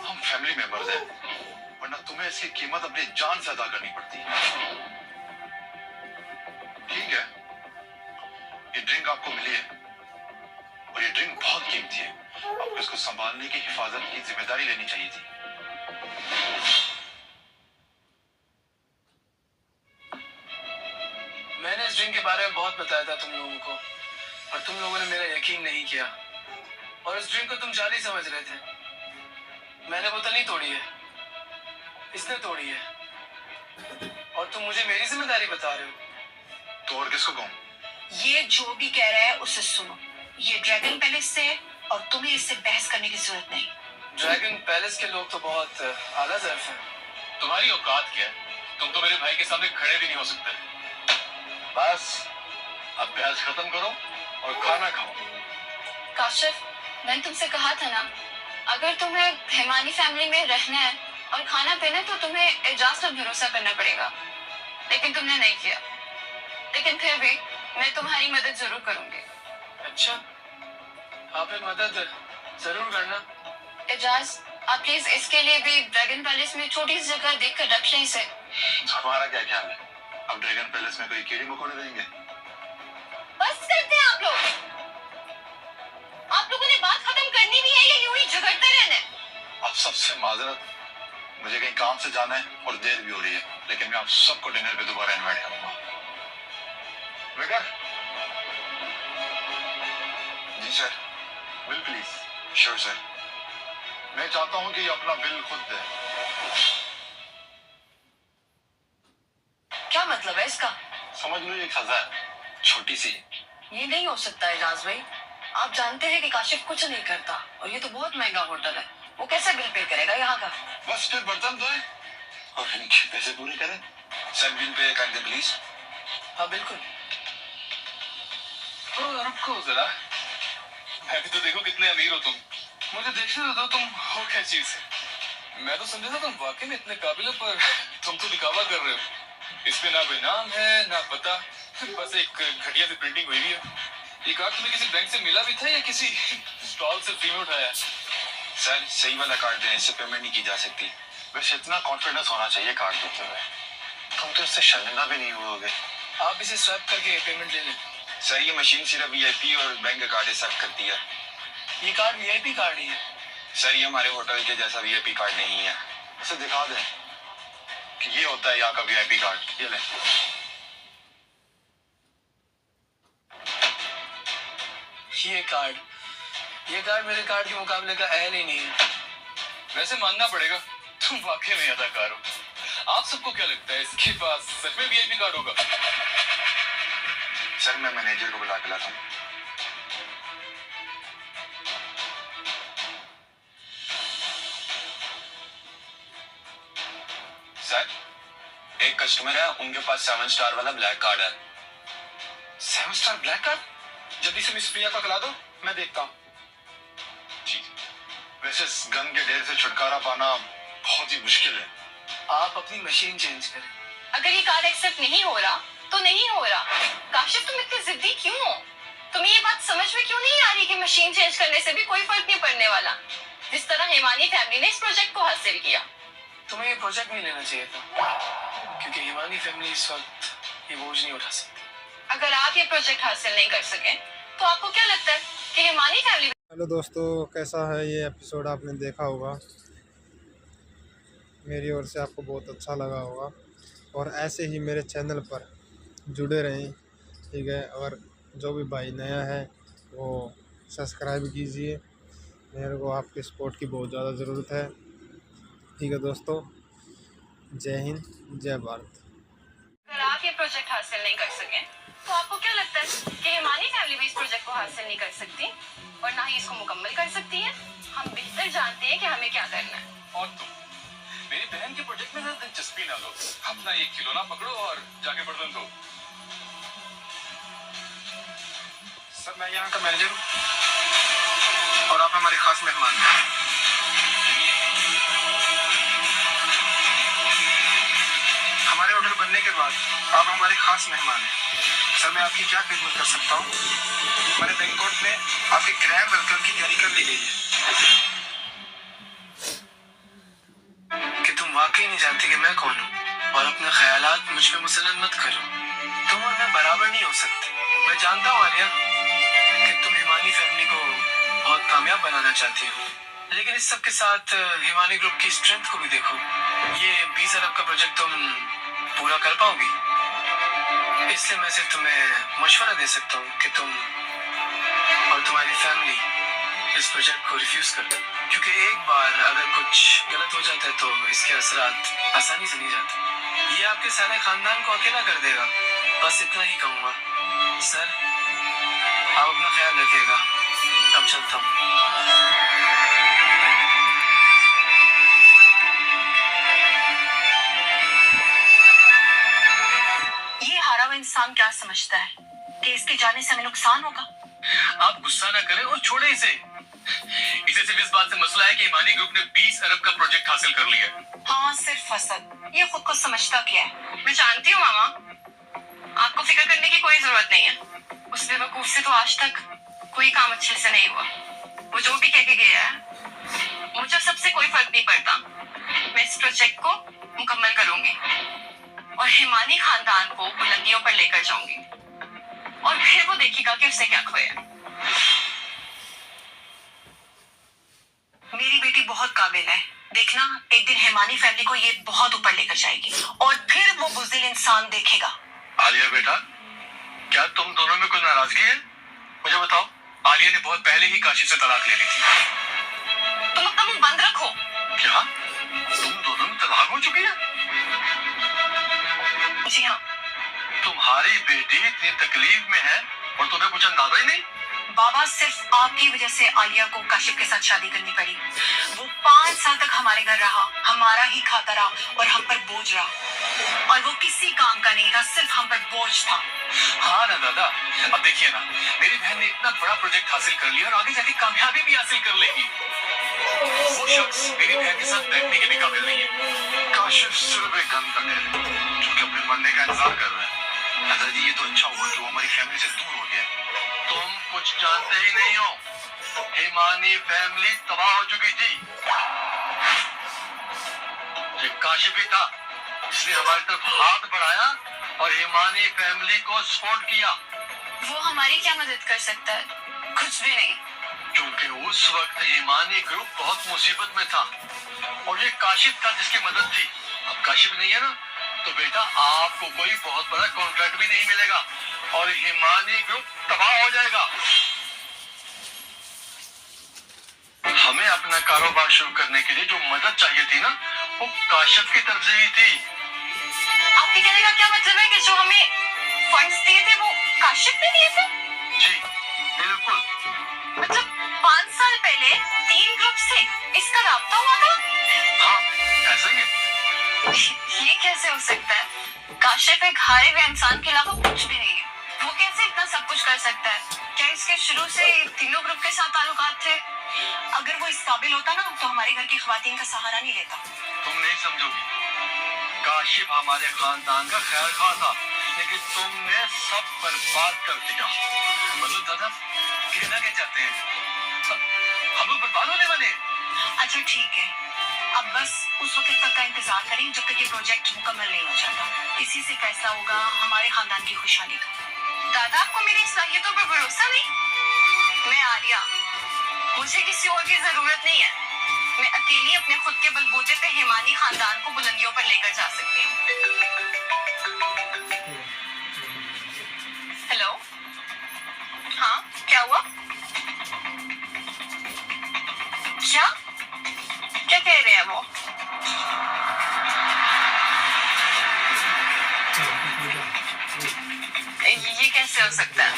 हम फैमिली मेंबर्स हैं, वरना तुम्हें इसकी कीमत अपनी जान से अदा करनी पड़ती। ठीक है, ये ड्रिंक आपको मिली है और ये ड्रिंक बहुत कीमती है। आपको इसको संभालने की, हिफाजत की जिम्मेदारी लेनी चाहिए थी।
मैंने इस ड्रिंक के बारे में बहुत बताया था तुम लोगों को, और तुम लोगों ने मेरा यकीन नहीं किया और इस ड्रिंक को तुम जाली समझ रहे थे। मैंने बोतल नहीं तोड़ी है, इसने तोड़ी है, और तुम मुझे मेरी जिम्मेदारी बता रहे हो।
तो और किसको कहूं?
ये जो भी कह रहा है उसे सुनो। ये ड्रैगन पैलेस से है और तुम्हें इससे बहस करने की जरूरत नहीं।
ड्रैगन पैलेस के लोग तो बहुत आला ज़र्फ हैं।
तुम्हारी औकात क्या है? तुम तो मेरे भाई के सामने खड़े भी नहीं हो सकते।
बस, अब बहस खत्म करो और खाना खाओ।
काशिफ, मैंने तुमसे कहा था ना, अगर तुम्हें हिमानी फैमिली में रहना है और खाना पीना है तो तुम्हें एजाज पर भरोसा करना पड़ेगा। लेकिन तुमने नहीं किया। लेकिन फिर भी मैं तुम्हारी मदद जरूर करूंगी।
अच्छा, आप मदद जरूर करना।
एजाज, आप प्लीज इसके लिए भी ड्रैगन पैलेस में छोटी सी जगह देखकर रख लें इसे।
तुम्हारा क्या ख्याल है? अब ड्रैगन पैलेस में कोई कीड़े मकोड़े रहेंगे?
बस करते हैं आप लोग। आप लोगों ने बात खत्म करनी भी है या यूं ही झगड़ते रहना है?
आप सबसे माजरत, मुझे कहीं काम से जाना है और देर भी हो रही है, लेकिन मैं आप सबको डिनर पे दोबारा इनवाइट करूंगा। वेटर। जी sir. Bill please. Sure sir. मैं चाहता हूं कि ये अपना बिल खुद दे।
क्या मतलब है इसका?
समझ लो ये एक सजा है, छोटी सी।
ये नहीं हो सकता एजाज भाई। आप जानते हैं कि काशिफ कुछ नहीं करता और ये तो बहुत महंगा होटल है। वो कैसे बिल पे करेगा यहाँ का?
बस फिर बर्तन धोए और इनके पैसे पूरे करें। सर बिल पे कर दे प्लीज।
हाँ बिल्कुल।
तो रुको जरा, मैं भी तो देखो कितने अमीर हो तुम। मुझे देखने तो दो तुम हो क्या चीज है। मैं तो समझा था तुम वाकई में इतने काबिल हो, पर तुम तो दिखावा कर रहे हो। इस पे ना कोई नाम है ना पता, बस एक घटिया सी प्रिंटिंग हुई है। ये कार्ड तुम्हें किसी बैंक से मिला भी था या किसी स्टॉल से फ्री में उठाया?
सर सही वाला कार्ड देने से पेमेंट नहीं की जा सकती। वैसे इतना कॉन्फिडेंस होना चाहिए कार्ड देते हुए। तुम तो इससे शर्मिंदा भी नहीं हुए।
आप इसे स्वैप करके पेमेंट ले लें।
सर ये मशीन सिर्फ वीआईपी और बैंक कार्ड एक्सेप्ट करती है।
ये कार्ड वीआईपी कार्ड ही है।
सर ये हमारे होटल के जैसा वीआईपी कार्ड नहीं है। इसे दिखा दें कि ये होता है यहाँ का वीआईपी कार्ड। ये लें।
ये कार्ड मेरे कार्ड के मुकाबले का अहल ही नहीं है।
वैसे मानना पड़ेगा तुम वाकई में अदाकार हो। आप सबको क्या लगता है इसके पास सच में वीआईपी कार्ड होगा?
सर मैं मैनेजर को बुला के लाता हूँ।
सर, एक कस्टमर है, उनके पास 7 स्टार वाला ब्लैक कार्ड है।
7 स्टार ब्लैक कार्ड? जल्दी से मिस प्रिया को खिला दो, मैं देखता हूँ।
वैसे इस गन के ढेर से छुटकारा पाना बहुत ही मुश्किल है।
आप अपनी मशीन चेंज करें।
अगर ये कार्ड एक्सेप्ट नहीं हो रहा तो नहीं हो रहा। काशिफ तुम इतने जिद्दी क्यों हो? तुम्हें ये बात समझ में क्यों नहीं आ रही कि मशीन चेंज करने से भी कोई फर्क नहीं पड़ने वाला, जिस तरह हिमानी फैमिली ने इस प्रोजेक्ट को हासिल किया।
तुम्हें ये प्रोजेक्ट नहीं लेना चाहिए था, क्योंकि हिमानी फैमिली इस वक्त ये बोझ नहीं उठा सकती।
अगर आप ये प्रोजेक्ट हासिल नहीं कर सके तो आपको क्या लगता है कि हिमानी फैमिली।
हेलो दोस्तों, कैसा है ये एपिसोड? आपने देखा होगा, मेरी ओर से आपको बहुत अच्छा लगा होगा। और ऐसे ही मेरे चैनल पर जुड़े रहें, ठीक है। और जो भी भाई नया है वो सब्सक्राइब कीजिए, मेरे को आपके सपोर्ट की बहुत ज़्यादा ज़रूरत है, ठीक है दोस्तों। जय हिंद, जय भारत।
अगर आप ये प्रोजेक्ट हासिल नहीं कर सके तो आपको क्या लगता है कि हिमानी फैमिली भी इस प्रोजेक्ट को हासिल नहीं कर सकती और ना ही इसको मुकम्मल कर सकती है? हम बेहतर जानते हैं कि हमें क्या करना है।
और तुम मेरी बहन के प्रोजेक्ट में ज़रा दिलचस्पी ना लो, अपना एक खिलौना पकड़ो और जाके बर्तन धो।
सर मैं यहाँ का मैनेजर हूँ और आप हमारे खास मेहमान हैं। हमारे ऑर्डर बनने के बाद आप हमारे खास मेहमान हैं। सर मैं आपकी क्या खिदमत कर सकता हूँ? हमारे बैंकॉट में आपके ग्रैंड वेलकम की तैयारी कर ली गई है। कि तुम वाकई नहीं जानती कि मैं कौन हूँ और अपने ख्यालात मुझ पे मुसल्लत मत करो। तुम और मैं बराबर नहीं हो सकते। मैं जानता हूँ आलिया कि तुम हिमानी फैमिली को बहुत कामयाब बनाना चाहती हो, लेकिन इस सब के साथ हिमानी ग्रुप की स्ट्रेंथ को भी देखो। ये 20 अरब का प्रोजेक्ट तुम पूरा कर पाओगी? इसलिए मैं सिर्फ तुम्हें मशवरा दे सकता हूँ कि तुम और तुम्हारी फैमिली इस प्रोजेक्ट को रिफ्यूज कर दो, क्योंकि एक बार अगर कुछ गलत हो जाता है तो इसके असरात आसानी से नहीं जाते। ये आपके सारे खानदान को अकेला कर देगा। बस इतना ही कहूँगा। सर आप अपना ख्याल रखिएगा। अब चलता हूँ।
ये हारा हुआ इंसान क्या समझता है कि इसके जाने से हमें नुकसान होगा?
आप गुस्सा ना करें और छोड़े इसे। इसे सिर्फ इस बात से मसला है कि हिमानी ग्रुप ने 20 अरब का प्रोजेक्ट हासिल कर लिया।
हाँ, सिर्फ फसल। ये खुद को समझता क्या है? मैं जानती हूँ मामा, आपको फिक्र करने की कोई जरूरत नहीं है। उस बेवकूफ से तो आज तक कोई काम अच्छे से नहीं हुआ। वो जो भी कह के गया है, मुझे सबसे कोई फर्क नहीं पड़ता। मैं इस प्रोजेक्ट को मुकम्मल करूंगी और हिमानी खानदान को बुलंदियों पर लेकर जाऊंगी और फिर वो देखेगा कि उसे क्या खोया। मेरी बेटी बहुत काबिल है, देखना एक दिन हिमानी फैमिली को ये बहुत ऊपर लेकर जाएगी और फिर वो बुज़दिल इंसान देखेगा।
आलिया बेटा, क्या तुम दोनों में कोई नाराजगी है? मुझे बताओ।
आलिया ने बहुत पहले ही काशिफ से तलाक ले ली थी।
तुम अपना मुंह बंद रखो।
क्या तुम दोनों में तलाक हो चुकी है?
जी हाँ।
तुम्हारी बेटी इतनी तकलीफ में है और तुम्हें कुछ अंदाजा ही नहीं?
बाबा, सिर्फ आपकी वजह से आलिया को काशिफ के साथ शादी करनी पड़ी। वो 5 साल तक हमारे घर रहा, हमारा ही खाता रहा और हम पर बोझ रहा, और वो किसी काम का नहीं था, सिर्फ हम पर बोझ था।
हाँ ना दादा, अब देखिए ना, मेरी बहन ने इतना बड़ा प्रोजेक्ट हासिल कर लिया और आगे जाके कामयाबी भी हासिल कर लेगी। वो शख्स मेरी बहन के साथ बैठने के भी काबिल नहीं है।
काशिफ सिर्फ एक गन तक है जो कि अपने मरने का इंतजार कर रहा है। दादाजी ये तो अच्छा हुआ कि वो हमारी फैमिली से दूर हो गया।
तुम कुछ जानते ही नहीं हो। हिमानी फैमिली तबाह हो चुकी थी। एक काशिफ ही था, इसने हमारी तरफ हाथ बढ़ाया और हिमानी फैमिली को सपोर्ट किया।
वो हमारी क्या मदद कर सकता है? कुछ भी नहीं।
क्योंकि उस वक्त हिमानी ग्रुप बहुत मुसीबत में था और ये काशिफ था जिसकी मदद थी। अब काशिफ नहीं है ना, तो बेटा आपको कोई बहुत बड़ा कॉन्ट्रैक्ट भी नहीं मिलेगा और हिमानी ग्रुप तबाह हो जाएगा। हमें अपना कारोबार शुरू करने के लिए जो मदद चाहिए थी ना, वो काशिफ की तरफ से ही थी।
आपके कहने का क्या मतलब है कि जो हमें फंड्स दिए थे वो काशिफ ने दिए थे?
जी बिल्कुल।
मतलब 5 साल पहले 3 ग्रुप से इसका राब्ता हुआ था?
हाँ ऐसा ही है।
ये कैसे हो सकता है? काशिफ एक हारे हुए इंसान के अलावा कुछ भी नहीं है। वो कैसे इतना सब कुछ कर सकता है? क्या इसके शुरू से तीनों ग्रुप के साथ ताल्लुकात थे? अगर वो इस काबिल होता ना तो हमारे घर की खवातीन का सहारा नहीं लेता।
तुम नहीं समझोगी, काशिफ हमारे खानदान का खैर खा था, लेकिन तुमने सब बर्बाद कर दिया।
मतलब दादा कहना क्या चाहते हैं? हम लोग बर्बाद होने वाले हैं?
अच्छा ठीक है, अब बस उस वक्त तक का इंतजार करें जब तक ये प्रोजेक्ट मुकम्मल नहीं हो जाता। इसी से फैसला होगा हमारे खानदान की खुशहाली का। दादा आपको मेरी सलाहियतों पर भरोसा नहीं? मैं आलिया, मुझे किसी और की जरूरत नहीं है। मैं अकेली अपने खुद के बलबूते पे हिमानी खानदान को बुलंदियों पर लेकर जा सकती हूँ। हेलो, हाँ क्या हुआ? क्या क्या कह रहे हैं वो? ये कैसे हो सकता है?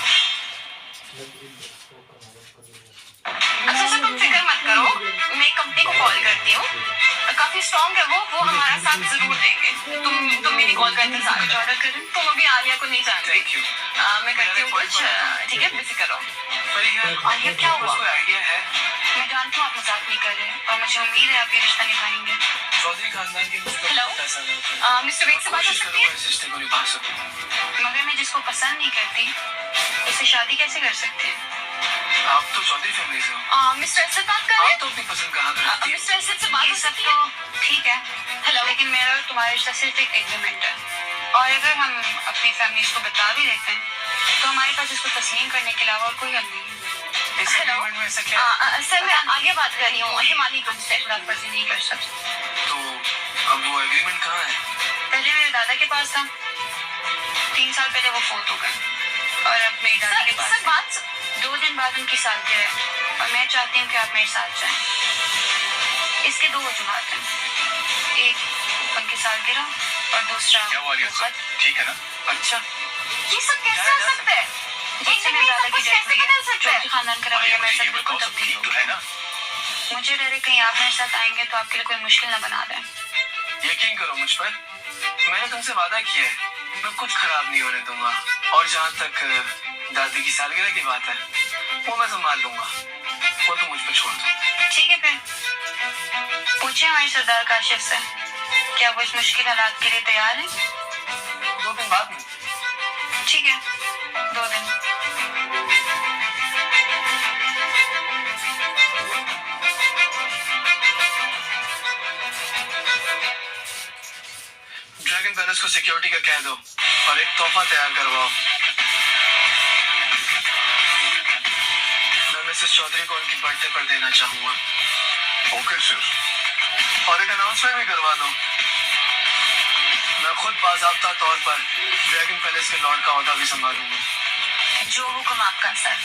अच्छा तुम फिक्र मत करो, मैं कंपनी को कॉल करती हूँ। काफी स्ट्रॉन्ग है वो हमारा साथ जरूर देंगे। तुम मेरी कॉल का इंतजार करो। ऑर्डर करें? तुम अभी आलिया को नहीं जानते।
Thank you.
मैं करती हूँ कुछ, ठीक है बेफिक्र रहो। आलिया क्या हुआ?
आइडिया है।
मैं जानती हूँ आप मजाक नहीं कर रहे और मुझे उम्मीद है आप ये रिश्ता निभाएंगे।
चौधरी खानदान की मुझ पर
हेलो?
पैसा नहीं होता।
मिस्टर वेद से बात हो
कोशिश
सकती है?
करूंगा इस रिश्ते को निभा सकूं।
मगर मैं जिसको पसंद नहीं करती उससे शादी कैसे कर सकते हैं?
आप तो चौधरी फैमिली से हो।
मिस्टर असद बात कर रहे
आप
हैं?
तो अपनी पसंद का हाथ रखती हैं।
मिस्टर असद से बात हो सकती है? ठीक है। हेलो, लेकिन मेरा और तुम्हारा रिश्ता सिर्फ एक एग्रीमेंट है, और अगर हम अपनी फैमिली को बता भी देते हैं तो हमारे पास इसको तस्लीम करने के अलावा और कोई हल नहीं है।
इस
हेलो?
एग्रीमेंट में ऐसा क्या है?
सर मैं आगे बात कर रही हूँ, हिमानी ग्रुप से खुदाफर्जी नहीं कर सकती।
तो अब वो एग्रीमेंट कहाँ है?
पहले मेरे दादा के पास था, 3 साल पहले वो फोत हो गए, और अब मेरी दादी के पास है। 2 दिन बाद उनकी सालगिरह है और मैं चाहती हूँ कि आप मेरे साथ जाएं। इसके 2 वजूहात हैं, एक उनकी सालगिरह और दूसरा
क्या हुआ आलिया साहब? ठीक है ना?
अच्छा
ये सब कैसे हो सकता है? जैसे मेरे दादा की डेथ हुई है, चौधरी खानदान का रवैया मेरे साथ बिल्कुल तब्दील हो
तो
गया।
है ना?
मुझे डर है कहीं आप मेरे साथ आएंगे तो आपके लिए कोई मुश्किल न बना दें।
यकीन करो मुझ पर, मैंने तुमसे वादा किया है मैं कुछ खराब नहीं होने दूंगा। और जहाँ तक दादी की सालगिरह की बात है वो मैं संभाल लूंगा, वो तो मुझ पर छोड़ दो।
ठीक है फिर पूछे हमारे सरदार काशिफ से, क्या वो इस मुश्किल हालात के लिए तैयार है?
2 दिन बाद में।
ठीक है, 2 दिन।
ड्रैगन पैलेस को सिक्योरिटी का कह दो और एक तोहफा तैयार करवाओ। मैं मिसेस चौधरी को उनकी बर्थडे पर देना चाहूंगा।
Okay sir.
और एक अनाउंसमेंट भी करवा दो, मैं खुद बाज़ाब्ता तौर पर ड्रैगन पैलेस के लॉर्ड का ओहदा भी संभालूंगा।
जो हुक्म आपका सर।